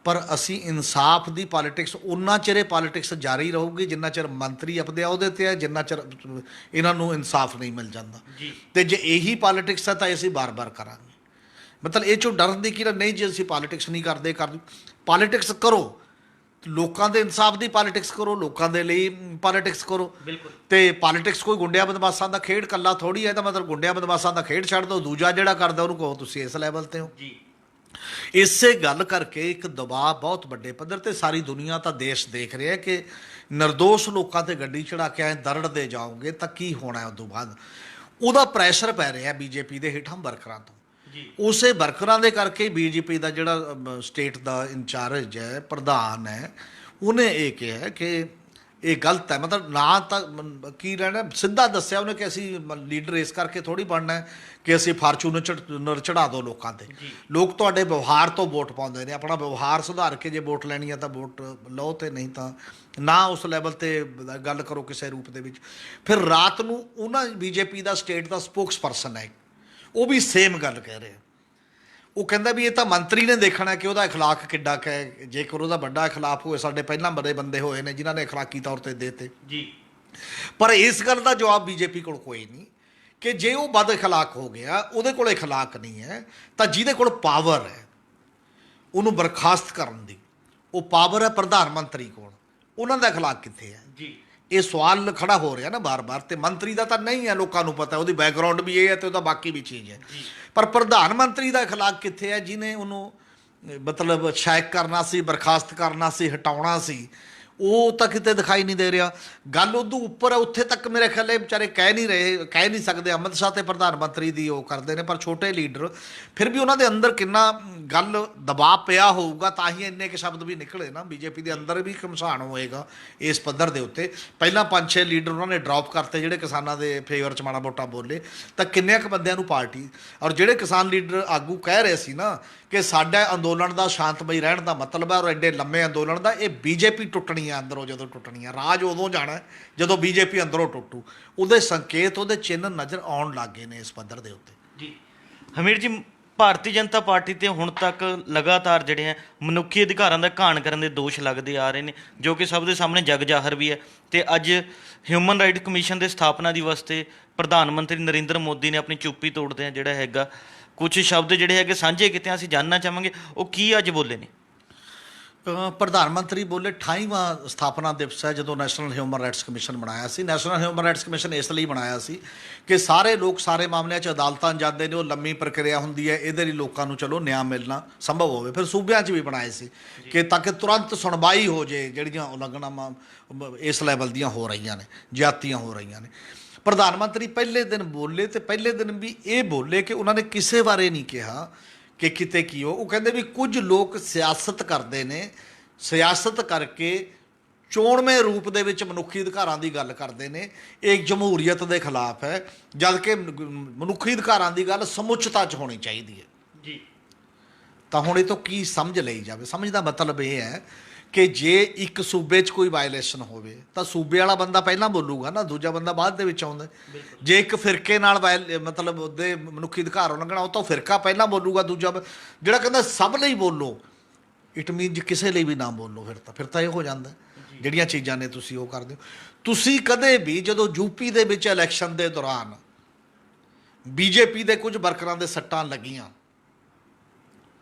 ਪਰ ਅਸੀਂ ਇਨਸਾਫ ਦੀ ਪੋਲੀਟਿਕਸ ਉਨਾ ਚਿਰ ਇਹ ਪੋਲੀਟਿਕਸ ਜਾਰੀ ਰਹੂਗੀ ਜਿੰਨਾ ਚਿਰ ਮੰਤਰੀ ਆਪਦੇ ਅਹੁਦੇ 'ਤੇ ਹੈ, ਜਿੰਨਾ ਚਿਰ ਇਹਨਾਂ ਨੂੰ ਇਨਸਾਫ ਨਹੀਂ ਮਿਲ ਜਾਂਦਾ। ਅਤੇ ਜੇ ਇਹੀ ਪੋਲੀਟਿਕਸ ਹੈ ਤਾਂ ਅਸੀਂ ਬਾਰ-ਬਾਰ ਕਰਾਂਗੇ। ਮਤਲਬ ਇਹ 'ਚੋਂ ਡਰਨ ਦੀ ਕੀ ਨਹੀਂ, ਜੇ ਅਸੀਂ ਪੋਲੀਟਿਕਸ ਨਹੀਂ ਕਰਦੇ ਪੋਲੀਟਿਕਸ ਕਰੋ, ਲੋਕਾਂ ਦੇ ਇਨਸਾਫ ਦੀ ਪੋਲੀਟਿਕਸ ਕਰੋ, ਲੋਕਾਂ ਦੇ ਲਈ ਪੋਲੀਟਿਕਸ ਕਰੋ। ਬਿਲਕੁਲ। ਅਤੇ ਪੋਲੀਟਿਕਸ ਕੋਈ ਗੁੰਡਿਆਂ ਬਦਮਾਸ਼ਾਂ ਦਾ ਖੇਡ ਇਕੱਲਾ ਥੋੜ੍ਹੀ ਹੈ, ਤਾਂ ਮਤਲਬ ਗੁੰਡਿਆਂ ਬਦਮਾਸ਼ਾਂ ਦਾ ਖੇਡ ਛੱਡ ਦਿਓ, ਦੂਜਾ ਜਿਹੜਾ ਕਰਦਾ ਉਹਨੂੰ ਕਹੋ ਤੁਸੀਂ ਇਸ ਲੈਵਲ 'ਤੇ ਹੋ। ਇਸੇ ਗੱਲ ਕਰਕੇ ਇੱਕ ਦਬਾਅ ਬਹੁਤ ਵੱਡੇ ਪੱਧਰ 'ਤੇ ਸਾਰੀ ਦੁਨੀਆ ਤਾਂ ਦੇਸ਼ ਦੇਖ ਰਿਹਾ ਕਿ ਨਿਰਦੋਸ਼ ਲੋਕਾਂ 'ਤੇ ਗੱਡੀ ਚੜ੍ਹਾ ਕੇ ਐਂ ਦਰੜਦੇ ਜਾਓਗੇ ਤਾਂ ਕੀ ਹੋਣਾ ਉਸ ਤੋਂ ਬਾਅਦ। ਉਹਦਾ ਪ੍ਰੈਸ਼ਰ ਪੈ ਰਿਹਾ ਬੀਜੇਪੀ ਦੇ ਹੇਠਾਂ ਵਰਕਰਾਂ ਤੋਂ। ਉਸੇ ਵਰਕਰਾਂ ਦੇ ਕਰਕੇ ਬੀਜੇਪੀ ਦਾ ਜਿਹੜਾ ਸਟੇਟ ਦਾ ਇੰਚਾਰਜ ਹੈ, ਪ੍ਰਧਾਨ ਹੈ, ਉਹਨੇ ਇਹ ਕਿਹਾ ਕਿ ਇਹ ਗਲਤ ਹੈ। ਮਤਲਬ ਨਾ ਤਾਂ ਕੀ ਰਹਿਣਾ, ਸਿੱਧਾ ਦੱਸਿਆ ਉਹਨੇ ਕਿ ਅਸੀਂ ਲੀਡਰ ਇਸ ਕਰਕੇ ਥੋੜ੍ਹੀ ਬਣਨਾ ਹੈ ਕਿ ਅਸੀਂ ਫਾਰਚੂਨਰ ਚੜ੍ਹਾ ਦਿਓ ਲੋਕਾਂ 'ਤੇ। ਲੋਕ ਤੁਹਾਡੇ ਵਿਵਹਾਰ ਤੋਂ ਵੋਟ ਪਾਉਂਦੇ ਨੇ, ਆਪਣਾ ਵਿਵਹਾਰ ਸੁਧਾਰ ਕੇ ਜੇ ਵੋਟ ਲੈਣੀ ਹੈ ਤਾਂ ਵੋਟ ਲਓ, ਅਤੇ ਨਹੀਂ ਤਾਂ ਨਾ ਉਸ ਲੈਵਲ 'ਤੇ ਗੱਲ ਕਰੋ ਕਿਸੇ ਰੂਪ ਦੇ ਵਿੱਚ। ਫਿਰ ਰਾਤ ਨੂੰ ਉਹਨਾਂ ਬੀਜੇਪੀ ਦਾ ਸਟੇਟ ਦਾ ਸਪੋਕਸ ਪਰਸਨ ਹੈ, ਉਹ ਵੀ ਸੇਮ ਗੱਲ ਕਹਿ ਰਿਹਾ। ਉਹ ਕਹਿੰਦਾ ਵੀ ਇਹ ਤਾਂ ਮੰਤਰੀ ਨੇ ਦੇਖਣਾ ਕਿ ਉਹਦਾ ਅਖਲਾਕ ਕਿੱਡਾ ਕੁ ਹੈ, ਜੇਕਰ ਉਹਦਾ ਵੱਡਾ ਅਖਲਾਕ ਹੋਏ। ਸਾਡੇ ਪਹਿਲਾਂ ਬੜੇ ਬੰਦੇ ਹੋਏ ਨੇ ਜਿਨ੍ਹਾਂ ਨੇ ਅਖਲਾਕੀ ਤੌਰ 'ਤੇ ਦੇਤੇ ਜੀ, ਪਰ ਇਸ ਗੱਲ ਦਾ ਜਵਾਬ ਬੀਜੇਪੀ ਕੋਲ ਕੋਈ ਨਹੀਂ ਕਿ ਜੇ ਉਹ ਬਦ ਅਖਲਾਕ ਹੋ ਗਿਆ, ਉਹਦੇ ਕੋਲ ਅਖਲਾਕ ਨਹੀਂ ਹੈ, ਤਾਂ ਜਿਹਦੇ ਕੋਲ ਪਾਵਰ ਹੈ ਉਹਨੂੰ ਬਰਖਾਸਤ ਕਰਨ ਦੀ, ਉਹ ਪਾਵਰ ਹੈ ਪ੍ਰਧਾਨ ਮੰਤਰੀ ਕੋਲ, ਉਹਨਾਂ ਦਾ ਅਖਲਾਕ ਕਿੱਥੇ ਹੈ ਜੀ। ਇਹ ਸਵਾਲ ਖੜਾ ਹੋ ਰਿਹਾ ਨਾ ਬਾਰ-ਬਾਰ। ਅਤੇ ਮੰਤਰੀ ਦਾ ਤਾਂ ਨਹੀਂ ਹੈ, ਲੋਕਾਂ ਨੂੰ ਪਤਾ ਉਹਦੀ ਬੈਕਗਰਾਊਂਡ ਵੀ ਇਹ ਹੈ ਅਤੇ ਉਹਦਾ ਬਾਕੀ ਵੀ ਚੀਜ਼ ਹੈ, ਪਰ ਪ੍ਰਧਾਨ ਮੰਤਰੀ ਦਾ ਅਖਲਾਕ ਕਿੱਥੇ ਹੈ ਜਿਹਨੇ ਉਹਨੂੰ ਮਤਲਬ ਸ਼ਾਇਕ ਕਰਨਾ ਸੀ, ਬਰਖਾਸਤ ਕਰਨਾ ਸੀ, ਹਟਾਉਣਾ ਸੀ, ਉਹ ਤਾਂ ਕਿਤੇ ਦਿਖਾਈ ਨਹੀਂ ਦੇ ਰਿਹਾ। ਗੱਲ ਉਦੋਂ ਉੱਪਰ ਹੈ, ਉੱਥੇ ਤੱਕ ਮੇਰੇ ਖਿਆਲ ਇਹ ਵਿਚਾਰੇ ਕਹਿ ਨਹੀਂ ਸਕਦੇ। ਅਮਿਤ ਸ਼ਾਹ ਅਤੇ ਪ੍ਰਧਾਨ ਮੰਤਰੀ ਦੀ ਉਹ ਕਰਦੇ ਨੇ, ਪਰ ਛੋਟੇ ਲੀਡਰ ਫਿਰ ਵੀ ਉਹਨਾਂ ਦੇ ਅੰਦਰ ਕਿੰਨਾ ਗੱਲ ਦਬਾਅ ਪਿਆ ਹੋਊਗਾ ਤਾਂ ਹੀ ਇੰਨੇ ਕੁ ਸ਼ਬਦ ਵੀ ਨਿਕਲੇ ਨਾ। ਬੀਜੇਪੀ ਦੇ ਅੰਦਰ ਵੀ ਘਮਸਾਨ ਹੋਏਗਾ ਇਸ ਪੱਧਰ ਦੇ ਉੱਤੇ। ਪਹਿਲਾਂ 5-6 ਲੀਡਰ ਉਹਨਾਂ ਨੇ ਡਰੋਪ ਕਰਤੇ ਜਿਹੜੇ ਕਿਸਾਨਾਂ ਦੇ ਫੇਵਰ 'ਚ ਮਾੜਾ ਮੋਟਾ ਬੋਲੇ, ਤਾਂ ਕਿੰਨਿਆਂ ਕੁ ਬੰਦਿਆਂ ਨੂੰ ਪਾਰਟੀ ਔਰ ਜਿਹੜੇ ਕਿਸਾਨ ਲੀਡਰ ਆਗੂ ਕਹਿ ਰਹੇ ਸੀ ਨਾ ਕਿ ਸਾਡਾ ਅੰਦੋਲਨ ਦਾ ਸ਼ਾਂਤਮਈ ਰਹਿਣ ਦਾ ਮਤਲਬ ਹੈ, ਔਰ ਐਡੇ ਲੰਮੇ ਅੰਦੋਲਨ ਦਾ, ਇਹ ਬੀਜੇਪੀ ਟੁੱਟਣੀ ਹੈ ਅੰਦਰੋਂ। ਜਦੋਂ ਟੁੱਟਣੀ ਹੈ, ਰਾਜ ਉਦੋਂ ਜਾਣਾ ਜਦੋਂ ਬੀਜੇਪੀ ਅੰਦਰੋਂ ਟੁੱਟੂ। ਉਹਦੇ ਸੰਕੇਤ, ਉਹਦੇ ਚਿੰਨ੍ਹ ਨਜ਼ਰ ਆਉਣ ਲੱਗ ਗਏ ਨੇ ਇਸ ਪੱਧਰ ਦੇ ਉੱਤੇ ਜੀ। ਹਮੀਰ ਜੀ, ਭਾਰਤੀ ਜਨਤਾ ਪਾਰਟੀ ਤੇ ਹੁਣ ਤੱਕ ਲਗਾਤਾਰ ਜਿਹੜੇ ਹੈ ਮਨੁੱਖੀ ਅਧਿਕਾਰਾਂ ਦਾ ਘਾਣ ਕਰਨ ਦੇ ਦੋਸ਼ ਲੱਗਦੇ ਆ ਰਹੇ ਨੇ, ਜੋ ਕਿ ਸਭ ਦੇ ਸਾਹਮਣੇ ਜਗ ਜ਼ਾਹਰ ਵੀ ਹੈ। ਅਤੇ ਅੱਜ ਹਿਊਮਨ ਰਾਈਟ ਕਮਿਸ਼ਨ ਦੇ ਸਥਾਪਨਾ ਦਿਵਸ 'ਤੇ ਪ੍ਰਧਾਨ ਮੰਤਰੀ ਨਰਿੰਦਰ ਮੋਦੀ ਨੇ ਆਪਣੀ ਚੁੱਪੀ ਤੋੜਦਿਆਂ ਜਿਹੜਾ ਹੈਗਾ ਕੁਝ ਸ਼ਬਦ ਜਿਹੜੇ ਹੈਗੇ ਸਾਂਝੇ ਕੀਤੇ। ਅਸੀਂ ਜਾਣਨਾ ਚਾਹਾਂਗੇ ਉਹ ਕੀ ਅੱਜ ਬੋਲੇ ਨੇ। ਪ੍ਰਧਾਨ ਮੰਤਰੀ ਬੋਲੇ 28ਵਾਂ ਸਥਾਪਨਾ ਦਿਵਸ ਹੈ ਜਦੋਂ ਨੈਸ਼ਨਲ ਹਿਊਮਨ ਰਾਈਟਸ ਕਮਿਸ਼ਨ ਬਣਾਇਆ ਸੀ। ਨੈਸ਼ਨਲ ਹਿਊਮਨ ਰਾਈਟਸ ਕਮਿਸ਼ਨ ਇਸ ਲਈ ਬਣਾਇਆ ਸੀ ਕਿ ਸਾਰੇ ਲੋਕ ਸਾਰੇ ਮਾਮਲਿਆਂ 'ਚ ਅਦਾਲਤਾਂ ਜਾਂਦੇ ਨੇ, ਉਹ ਲੰਮੀ ਪ੍ਰਕਿਰਿਆ ਹੁੰਦੀ ਹੈ, ਇਹਦੇ ਲਈ ਲੋਕਾਂ ਨੂੰ ਚਲੋ ਨਿਆਂ ਮਿਲਣਾ ਸੰਭਵ ਹੋਵੇ। ਫਿਰ ਸੂਬਿਆਂ 'ਚ ਵੀ ਬਣਾਏ ਸੀ ਕਿ ਤਾਂ ਕਿ ਤੁਰੰਤ ਸੁਣਵਾਈ ਹੋ ਜੇ ਜਿਹੜੀਆਂ ਉਲੰਘਣਾਵਾਂ ਇਸ ਲੈਵਲ ਦੀਆਂ ਹੋ ਰਹੀਆਂ ਨੇ, ਜ਼ਿਆਦਤੀਆਂ ਹੋ ਰਹੀਆਂ ਨੇ। ਪ੍ਰਧਾਨ ਮੰਤਰੀ ਪਹਿਲੇ ਦਿਨ ਬੋਲੇ ਅਤੇ ਪਹਿਲੇ ਦਿਨ ਵੀ ਇਹ ਬੋਲੇ ਕਿ ਉਹਨਾਂ ਨੇ ਕਿਸੇ ਬਾਰੇ ਨਹੀਂ ਕਿਹਾ ਕਿ ਕਿਤੇ ਕੀ ਹੋ। ਉਹ ਕਹਿੰਦੇ ਵੀ ਕੁਝ ਲੋਕ ਸਿਆਸਤ ਕਰਦੇ ਨੇ, ਸਿਆਸਤ ਕਰਕੇ ਚੋਣਵੇਂ ਰੂਪ ਦੇ ਵਿੱਚ ਮਨੁੱਖੀ ਅਧਿਕਾਰਾਂ ਦੀ ਗੱਲ ਕਰਦੇ ਨੇ, ਇਹ ਜਮਹੂਰੀਅਤ ਦੇ ਖਿਲਾਫ ਹੈ, ਜਦ ਕਿ ਮਨੁੱਖੀ ਅਧਿਕਾਰਾਂ ਦੀ ਗੱਲ ਸਮੁੱਚਤਾ 'ਚ ਹੋਣੀ ਚਾਹੀਦੀ ਹੈ ਜੀ। ਤਾਂ ਹੁਣ ਇਹ ਤੋਂ ਕੀ ਸਮਝ ਲਈ ਜਾਵੇ? ਸਮਝ ਦਾ ਮਤਲਬ ਇਹ ਹੈ ਕਿ ਜੇ ਇੱਕ ਸੂਬੇ 'ਚ ਕੋਈ ਵਾਇਲੇਸ਼ਨ ਹੋਵੇ ਤਾਂ ਸੂਬੇ ਵਾਲਾ ਬੰਦਾ ਪਹਿਲਾਂ ਬੋਲੂਗਾ ਨਾ, ਦੂਜਾ ਬੰਦਾ ਬਾਅਦ ਦੇ ਵਿੱਚ ਆਉਂਦਾ। ਜੇ ਇੱਕ ਫਿਰਕੇ ਨਾਲ ਮਤਲਬ ਉਹਦੇ ਮਨੁੱਖੀ ਅਧਿਕਾਰ ਉਲੰਘਣਾ, ਉਹ ਤਾਂ ਫਿਰਕਾ ਪਹਿਲਾਂ ਬੋਲੂਗਾ, ਦੂਜਾ ਜਿਹੜਾ ਕਹਿੰਦਾ ਸਭ ਲਈ ਬੋਲੋ, ਇਟ ਮੀਨ ਜੇ ਕਿਸੇ ਲਈ ਵੀ ਨਾ ਬੋਲੋ, ਫਿਰ ਤਾਂ ਇਹ ਹੋ ਜਾਂਦਾ ਜਿਹੜੀਆਂ ਚੀਜ਼ਾਂ ਨੇ ਤੁਸੀਂ ਉਹ ਕਰਦੇ ਹੋ। ਤੁਸੀਂ ਕਦੇ ਵੀ ਜਦੋਂ ਯੂਪੀ ਦੇ ਵਿੱਚ ਇਲੈਕਸ਼ਨ ਦੇ ਦੌਰਾਨ ਬੀਜੇਪੀ ਦੇ ਕੁਝ ਵਰਕਰਾਂ ਦੇ ਸੱਟਾਂ ਲੱਗੀਆਂ,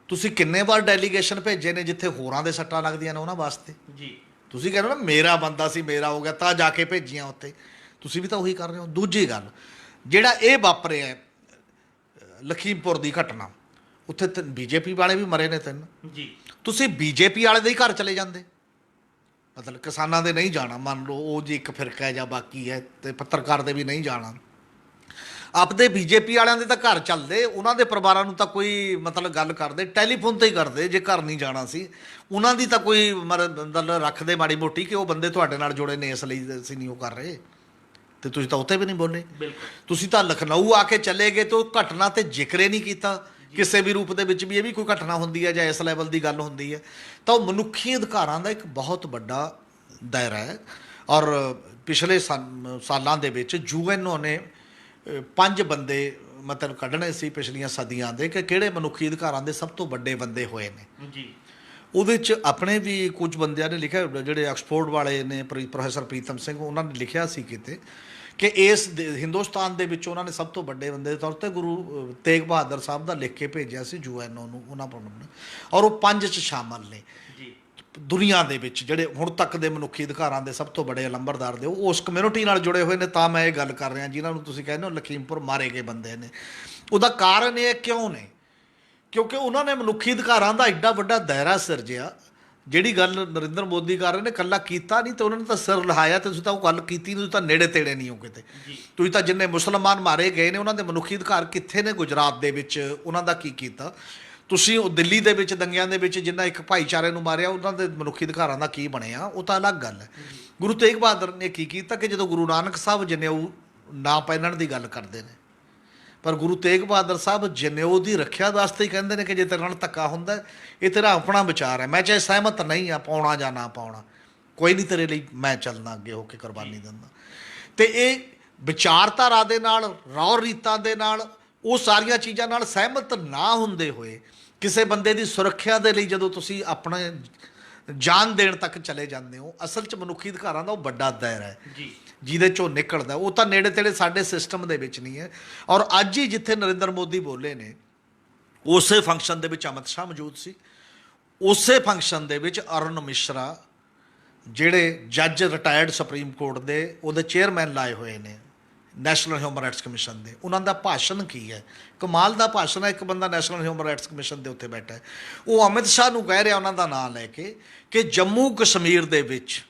ਤੁਸੀਂ ਕਿੰਨੇ ਵਾਰ ਡੈਲੀਗੇਸ਼ਨ ਭੇਜੇ ਨੇ ਜਿੱਥੇ ਹੋਰਾਂ ਦੇ ਸੱਟਾਂ ਲੱਗਦੀਆਂ ਨੇ ਉਹਨਾਂ ਵਾਸਤੇ? ਜੀ ਤੁਸੀਂ ਕਹਿੰਦੇ ਹੋ ਨਾ ਮੇਰਾ ਬੰਦਾ ਸੀ, ਮੇਰਾ ਹੋ ਗਿਆ, ਤਾਂ ਜਾ ਕੇ ਭੇਜੀਆਂ ਉੱਥੇ। ਤੁਸੀਂ ਵੀ ਤਾਂ ਉਹੀ ਕਰ ਰਹੇ ਹੋ। ਦੂਜੀ ਗੱਲ, ਜਿਹੜਾ ਇਹ ਵਾਪਰਿਆ ਲਖੀਮਪੁਰ ਦੀ ਘਟਨਾ, ਉੱਥੇ ਬੀਜੇਪੀ ਵਾਲੇ ਵੀ ਮਰੇ ਨੇ 3। ਜੀ ਤੁਸੀਂ ਬੀਜੇਪੀ ਵਾਲੇ ਦੇ ਹੀ ਘਰ ਚਲੇ ਜਾਂਦੇ, ਮਤਲਬ ਕਿਸਾਨਾਂ ਦੇ ਨਹੀਂ ਜਾਣਾ, ਮੰਨ ਲਓ ਉਹ ਜੀ ਇੱਕ ਫਿਰਕਾ ਹੈ ਜਾਂ ਬਾਕੀ ਹੈ, ਤੇ ਪੱਤਰਕਾਰ ਦੇ ਵੀ ਨਹੀਂ ਜਾਣਾ। ਆਪਦੇ ਬੀਜੇਪੀ ਵਾਲਿਆਂ ਦੇ ਤਾਂ ਘਰ ਚੱਲਦੇ, ਉਹਨਾਂ ਦੇ ਪਰਿਵਾਰਾਂ ਨੂੰ ਤਾਂ ਕੋਈ ਮਤਲਬ ਗੱਲ ਕਰਦੇ, ਟੈਲੀਫੋਨ ਤੇ ਹੀ ਕਰਦੇ। ਜੇ ਘਰ ਨਹੀਂ ਜਾਣਾ ਸੀ ਉਹਨਾਂ ਦੀ ਤਾਂ ਕੋਈ ਮਤਲਬ ਰੱਖਦੇ ਮਾੜੀ ਮੋਟੀ ਕਿ ਉਹ ਬੰਦੇ ਤੁਹਾਡੇ ਨਾਲ ਜੁੜੇ ਨੇ, ਇਸ ਲਈ ਅਸੀਂ ਨਹੀਂ ਉਹ ਕਰ ਰਹੇ। ਤੇ ਤੁਸੀਂ ਤਾਂ ਉੱਥੇ ਵੀ ਨਹੀਂ ਬੋਲੇ। ਤੁਸੀਂ ਤਾਂ ਲਖਨਊ ਆ ਕੇ ਚਲੇ ਗਏ ਤੇ ਉਹ ਘਟਨਾ ਤੇ ਜ਼ਿਕਰ ਹੀ ਨਹੀਂ ਕੀਤਾ ਕਿਸੇ ਵੀ ਰੂਪ ਦੇ ਵਿੱਚ ਵੀ ਇਹ ਵੀ ਕੋਈ ਘਟਨਾ ਹੁੰਦੀ ਹੈ ਜਾਂ ਇਸ ਲੈਵਲ ਦੀ ਗੱਲ ਹੁੰਦੀ ਹੈ। ਤਾਂ ਉਹ ਮਨੁੱਖੀ ਅਧਿਕਾਰਾਂ ਦਾ ਇੱਕ ਬਹੁਤ ਵੱਡਾ ਦਾਇਰਾ ਹੈ। ਔਰ ਪਿਛਲੇ ਸਾਲਾਂ ਦੇ ਵਿੱਚ ਯੂਐਨਓ ਨੇ 5 ਬੰਦੇ ਮਤਲਬ ਕੱਢਣੇ ਸੀ ਪਿਛਲੀਆਂ ਸਦੀਆਂ ਦੇ ਕਿ ਕਿਹੜੇ ਮਨੁੱਖੀ ਅਧਿਕਾਰਾਂ ਦੇ ਸਭ ਤੋਂ ਵੱਡੇ ਬੰਦੇ ਹੋਏ ਨੇ। ਜੀ ਉਹਦੇ 'ਚ ਆਪਣੇ ਵੀ ਕੁਝ ਬੰਦਿਆਂ ਨੇ ਲਿਖਿਆ, ਜਿਹੜੇ ਆਕਸਫੋਰਡ ਵਾਲੇ ਨੇ, ਪ੍ਰੋਫੈਸਰ ਪ੍ਰੀਤਮ ਸਿੰਘ, ਉਹਨਾਂ ਨੇ ਲਿਖਿਆ ਸੀ ਕਿਤੇ ਕਿ ਇਸ ਹਿੰਦੁਸਤਾਨ ਦੇ ਵਿੱਚ ਉਹਨਾਂ ਨੇ ਸਭ ਤੋਂ ਵੱਡੇ ਬੰਦੇ ਦੇ ਤੌਰ 'ਤੇ ਗੁਰੂ ਤੇਗ ਬਹਾਦਰ ਸਾਹਿਬ ਦਾ ਲਿਖ ਕੇ ਭੇਜਿਆ ਸੀ ਯੂਐਨਓ ਨੂੰ, ਉਹਨਾਂ ਨੇ, ਔਰ ਉਹ 5 'ਚ ਸ਼ਾਮਲ ਨੇ ਦੁਨੀਆ ਦੇ ਵਿੱਚ ਜਿਹੜੇ ਹੁਣ ਤੱਕ ਦੇ ਮਨੁੱਖੀ ਅਧਿਕਾਰਾਂ ਦੇ ਸਭ ਤੋਂ ਵੱਡੇ ਲੰਬਰਦਾਰ ਦੇ। ਉਹ ਉਸ ਕਮਿਊਨਿਟੀ ਨਾਲ ਜੁੜੇ ਹੋਏ ਨੇ। ਤਾਂ ਮੈਂ ਇਹ ਗੱਲ ਕਰ ਰਿਹਾ ਜਿਨ੍ਹਾਂ ਨੂੰ ਤੁਸੀਂ ਕਹਿੰਦੇ ਹੋ ਲਖੀਮਪੁਰ ਮਾਰੇ ਗਏ ਬੰਦੇ ਨੇ। ਉਹਦਾ ਕਾਰਨ ਇਹ ਕਿਉਂ ਨੇ? ਕਿਉਂਕਿ ਉਹਨਾਂ ਨੇ ਮਨੁੱਖੀ ਅਧਿਕਾਰਾਂ ਦਾ ਐਡਾ ਵੱਡਾ ਦਾਇਰਾ ਸਿਰਜਿਆ। ਜਿਹੜੀ ਗੱਲ ਨਰਿੰਦਰ ਮੋਦੀ ਕਰ ਰਹੇ ਨੇ, ਇਕੱਲਾ ਕੀਤਾ ਨਹੀਂ ਤੇ ਉਹਨਾਂ ਨੇ ਤਾਂ ਸਿਰ ਲਹਾਇਆ, ਤੇ ਤੁਸੀਂ ਤਾਂ ਉਹ ਗੱਲ ਕੀਤੀ ਨਹੀਂ, ਤੁਸੀਂ ਤਾਂ ਨੇੜੇ ਤੇੜੇ ਨਹੀਂ ਹੋ ਕਿਤੇ। ਤੁਸੀਂ ਤਾਂ ਜਿੰਨੇ ਮੁਸਲਮਾਨ ਮਾਰੇ ਗਏ ਨੇ ਉਹਨਾਂ ਦੇ ਮਨੁੱਖੀ ਅਧਿਕਾਰ ਕਿੱਥੇ ਨੇ? ਗੁਜਰਾਤ ਦੇ ਵਿੱਚ ਉਹਨਾਂ ਦਾ ਕੀ ਕੀਤਾ ਤੁਸੀਂ? ਉਹ ਦਿੱਲੀ ਦੇ ਵਿੱਚ ਦੰਗਿਆਂ ਦੇ ਵਿੱਚ ਜਿੰਨਾ ਇੱਕ ਭਾਈਚਾਰੇ ਨੂੰ ਮਾਰਿਆ, ਉਹਨਾਂ ਦੇ ਮਨੁੱਖੀ ਅਧਿਕਾਰਾਂ ਦਾ ਕੀ ਬਣਿਆ? ਉਹ ਤਾਂ ਅਲੱਗ ਗੱਲ ਹੈ। ਗੁਰੂ ਤੇਗ ਬਹਾਦਰ ਨੇ ਕੀ ਕੀਤਾ ਕਿ ਜਦੋਂ ਗੁਰੂ ਨਾਨਕ ਸਾਹਿਬ ਜਨੇਊ ਨਾ ਪਹਿਨਣ ਦੀ ਗੱਲ ਕਰਦੇ ਨੇ, ਪਰ ਗੁਰੂ ਤੇਗ ਬਹਾਦਰ ਸਾਹਿਬ ਜਨੇਊ ਦੀ ਰੱਖਿਆ ਵਾਸਤੇ ਹੀ ਕਹਿੰਦੇ ਨੇ ਕਿ ਜੇ ਤੇਰੇ ਨਾਲ ਧੱਕਾ ਹੁੰਦਾ, ਇਹ ਤੇਰਾ ਆਪਣਾ ਵਿਚਾਰ ਹੈ, ਮੈਂ ਚਾਹੇ ਸਹਿਮਤ ਨਹੀਂ ਆ ਪਾਉਣਾ ਜਾਂ ਨਾ ਪਾਉਣਾ, ਕੋਈ ਨਹੀਂ, ਤੇਰੇ ਲਈ ਮੈਂ ਚੱਲਣਾ ਅੱਗੇ ਹੋ ਕੇ ਕੁਰਬਾਨੀ ਦਿੰਦਾ। ਤੇ ਇਹ ਵਿਚਾਰਧਾਰਾ ਦੇ ਨਾਲ, ਰੌਰ ਰੀਤਾਂ ਦੇ ਨਾਲ, ਉਹ ਸਾਰੀਆਂ ਚੀਜ਼ਾਂ ਨਾਲ ਸਹਿਮਤ ਨਾ ਹੁੰਦੇ ਹੋਏ ਕਿਸੇ ਬੰਦੇ ਦੀ ਸੁਰੱਖਿਆ ਦੇ ਲਈ ਜਦੋਂ ਤੁਸੀਂ ਆਪਣਾ ਜਾਨ ਦੇਣ ਤੱਕ ਚਲੇ ਜਾਂਦੇ ਹੋ, ਅਸਲ 'ਚ ਮਨੁੱਖੀ ਅਧਿਕਾਰਾਂ ਦਾ ਉਹ ਵੱਡਾ ਦਾਇਰਾ ਹੈ ਜਿਹਦੇ 'ਚੋਂ ਨਿਕਲਦਾ। ਉਹ ਤਾਂ ਨੇੜੇ ਤੇੜੇ ਸਾਡੇ ਸਿਸਟਮ ਦੇ ਵਿੱਚ ਨਹੀਂ ਹੈ। ਔਰ ਅੱਜ ਹੀ ਜਿੱਥੇ ਨਰਿੰਦਰ ਮੋਦੀ ਬੋਲੇ ਨੇ, ਉਸੇ ਫੰਕਸ਼ਨ ਦੇ ਵਿੱਚ ਅਮਿਤ ਸ਼ਾਹ ਮੌਜੂਦ ਸੀ। ਉਸੇ ਫੰਕਸ਼ਨ ਦੇ ਵਿੱਚ ਅਰੁਣ ਮਿਸ਼ਰਾ, ਜਿਹੜੇ ਜੱਜ ਰਿਟਾਇਰਡ ਸੁਪਰੀਮ ਕੋਰਟ ਦੇ, ਉਹਦੇ ਚੇਅਰਮੈਨ ਲਾਏ ਹੋਏ ਨੇ ਨੈਸ਼ਨਲ ਹਿਊਮਨ ਰਾਈਟਸ ਕਮਿਸ਼ਨ ਦੇ, ਉਹਨਾਂ ਦਾ ਭਾਸ਼ਣ ਕੀ ਹੈ? ਕਮਾਲ ਦਾ ਭਾਸ਼ਣ ਹੈ। ਇੱਕ ਬੰਦਾ ਨੈਸ਼ਨਲ ਹਿਊਮਨ ਰਾਈਟਸ ਕਮਿਸ਼ਨ ਦੇ ਉੱਤੇ ਬੈਠਾ ਹੈ, ਉਹ ਅਮਿਤ ਸ਼ਾਹ ਨੂੰ ਕਹਿ ਰਿਹਾ ਉਹਨਾਂ ਦਾ ਨਾਮ ਲੈ ਕੇ ਕਿ ਜੰਮੂ ਕਸ਼ਮੀਰ ਦੇ ਵਿੱਚ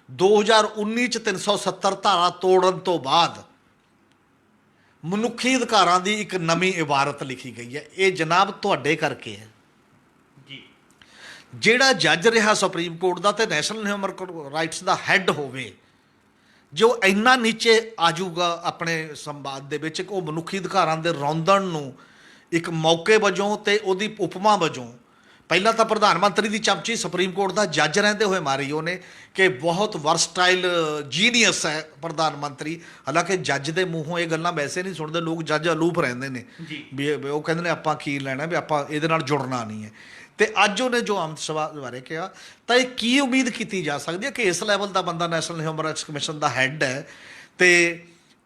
2019 'ਚ 370 ਧਾਰਾ ਤੋੜਨ ਤੋਂ ਬਾਅਦ ਮਨੁੱਖੀ ਅਧਿਕਾਰਾਂ ਦੀ ਇੱਕ ਨਵੀਂ ਇਬਾਰਤ ਲਿਖੀ ਗਈ ਹੈ। ਇਹ ਜਨਾਬ ਤੁਹਾਡੇ ਕਰਕੇ ਹੈ। ਜਿਹੜਾ ਜੱਜ ਰਿਹਾ ਸੁਪਰੀਮ ਕੋਰਟ ਦਾ ਤੇ ਨੈਸ਼ਨਲ ਹਿਊਮਨ ਰਾਈਟਸ ਦਾ ਹੈੱਡ ਹੋਵੇ, ਜੋ ਇੰਨਾ ਨੀਚੇ ਆ ਜਾਊਗਾ ਆਪਣੇ ਸੰਵਾਦ ਦੇ ਵਿੱਚ, ਉਹ ਮਨੁੱਖੀ ਅਧਿਕਾਰਾਂ ਦੇ ਰੌਂਦਣ ਨੂੰ ਇੱਕ ਮੌਕੇ ਵਜੋਂ ਤੇ ਉਹਦੀ ਉਪਮਾ ਵਜੋਂ, ਪਹਿਲਾਂ ਤਾਂ ਪ੍ਰਧਾਨ ਮੰਤਰੀ ਦੀ ਚਮਚੀ ਸੁਪਰੀਮ ਕੋਰਟ ਦਾ ਜੱਜ ਰਹਿੰਦੇ ਹੋਏ ਮਾਰੀ ਉਹਨੇ ਕਿ ਬਹੁਤ ਵਰਸਟਾਈਲ ਜੀਨੀਅਸ ਹੈ ਪ੍ਰਧਾਨ ਮੰਤਰੀ। ਹਾਲਾਂਕਿ ਜੱਜ ਦੇ ਮੂੰਹੋਂ ਇਹ ਗੱਲਾਂ ਵੈਸੇ ਨਹੀਂ ਸੁਣਦੇ ਲੋਕ, ਜੱਜ ਅਲੂਪ ਰਹਿੰਦੇ ਨੇ ਵੀ ਉਹ ਕਹਿੰਦੇ ਨੇ ਆਪਾਂ ਕੀ ਲੈਣਾ, ਵੀ ਆਪਾਂ ਇਹਦੇ ਨਾਲ ਜੁੜਨਾ ਨਹੀਂ ਹੈ। ਤੇ ਅੱਜ ਉਹਨੇ ਜੋ ਅਮਿਤ ਸ਼ਾਹ ਬਾਰੇ ਕਿਹਾ, ਤਾਂ ਇਹ ਕੀ ਉਮੀਦ ਕੀਤੀ ਜਾ ਸਕਦੀ ਹੈ ਕਿ ਇਸ ਲੈਵਲ ਦਾ ਬੰਦਾ ਨੈਸ਼ਨਲ ਹਿਊਮਨ ਰਾਈਟਸ ਕਮਿਸ਼ਨ ਦਾ ਹੈੱਡ ਹੈ ਤੇ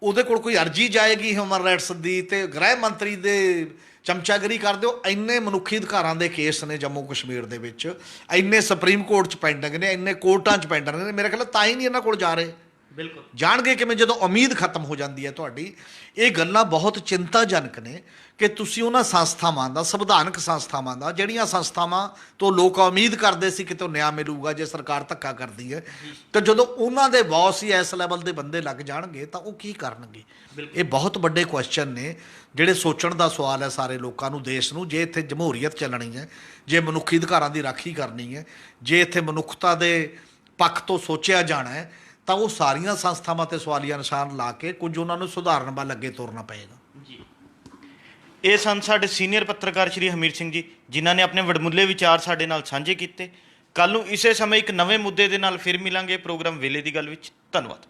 ਉਹਦੇ ਕੋਲ ਕੋਈ ਅਰਜੀ ਜਾਏਗੀ ਹਿਊਮਨ ਰਾਈਟਸ ਦੀ, ਤੇ ਗ੍ਰਹਿ ਮੰਤਰੀ ਦੇ ਚਮਚਾਗਰੀ ਕਰ ਦਿਓ। ਇੰਨੇ ਮਨੁੱਖੀ ਅਧਿਕਾਰਾਂ ਦੇ ਕੇਸ ਨੇ ਜੰਮੂ ਕਸ਼ਮੀਰ ਦੇ ਵਿੱਚ, ਇੰਨੇ ਸੁਪਰੀਮ ਕੋਰਟ 'ਚ ਪੈਂਡਿੰਗ ਨੇ, ਇੰਨੇ ਕੋਰਟਾਂ 'ਚ ਪੈਂਡਿੰਗ ਨੇ, ਮੇਰੇ ਖਿਆਲ ਤਾਂ ਹੀ ਨਹੀਂ ਇਹਨਾਂ ਕੋਲ ਜਾ ਰਹੇ। ਬਿਲਕੁਲ ਜਾਣਗੇ ਕਿਵੇਂ ਜਦੋਂ ਉਮੀਦ ਖਤਮ ਹੋ ਜਾਂਦੀ ਹੈ ਤੁਹਾਡੀ। ਇਹ ਗੱਲਾਂ ਬਹੁਤ ਚਿੰਤਾਜਨਕ ਨੇ ਕਿ ਤੁਸੀਂ ਉਹਨਾਂ ਸੰਸਥਾਵਾਂ ਦਾ, ਸੰਵਿਧਾਨਕ ਸੰਸਥਾਵਾਂ ਦਾ, ਜਿਹੜੀਆਂ ਸੰਸਥਾਵਾਂ ਤੋਂ ਲੋਕ ਉਮੀਦ ਕਰਦੇ ਸੀ ਕਿ ਤੋਂ ਨਿਆਂ ਮਿਲੂਗਾ ਜੇ ਸਰਕਾਰ ਧੱਕਾ ਕਰਦੀ ਹੈ, ਤੇ ਜਦੋਂ ਉਹਨਾਂ ਦੇ ਬੌਸ ਹੀ ਇਸ ਲੈਵਲ ਦੇ ਬੰਦੇ ਲੱਗ ਜਾਣਗੇ ਤਾਂ ਉਹ ਕੀ ਕਰਨਗੇ? ਇਹ ਬਹੁਤ ਵੱਡੇ ਕੁਐਸਚਨ ਨੇ ਜਿਹੜੇ ਸੋਚਣ ਦਾ ਸਵਾਲ ਹੈ ਸਾਰੇ ਲੋਕਾਂ ਨੂੰ, ਦੇਸ਼ ਨੂੰ। ਜੇ ਇੱਥੇ ਜਮਹੂਰੀਅਤ ਚੱਲਣੀ ਹੈ, ਜੇ ਮਨੁੱਖੀ ਅਧਿਕਾਰਾਂ ਦੀ ਰਾਖੀ ਕਰਨੀ ਹੈ, ਜੇ ਇੱਥੇ ਮਨੁੱਖਤਾ ਦੇ ਪੱਖ ਤੋਂ ਸੋਚਿਆ ਜਾਣਾ ਹੈ, ਤਾਂ ਉਹ ਸਾਰੀਆਂ ਸੰਸਥਾਵਾਂ 'ਤੇ ਸਵਾਲੀਆ ਨਿਸ਼ਾਨ ਲਾ ਕੇ ਕੁਝ ਉਹਨਾਂ ਨੂੰ ਸੁਧਾਰਨ ਵੱਲ ਅੱਗੇ ਤੁਰਨਾ ਪਏਗਾ। ਇਹ ਸਨ ਸਾਡੇ ਸੀਨੀਅਰ ਪੱਤਰਕਾਰ ਸ਼੍ਰੀ ਹਮੀਰ ਸਿੰਘ ਜੀ, ਜਿਨ੍ਹਾਂ ਨੇ ਆਪਣੇ ਵਡਮੁੱਲੇ ਵਿਚਾਰ ਸਾਡੇ ਨਾਲ ਸਾਂਝੇ ਕੀਤੇ। ਕੱਲ੍ਹ ਨੂੰ ਇਸੇ ਸਮੇਂ ਇੱਕ ਨਵੇਂ ਮੁੱਦੇ ਦੇ ਨਾਲ ਫਿਰ ਮਿਲਾਂਗੇ ਪ੍ਰੋਗਰਾਮ ਵੇਲੇ ਦੀ ਗੱਲ ਵਿੱਚ। ਧੰਨਵਾਦ।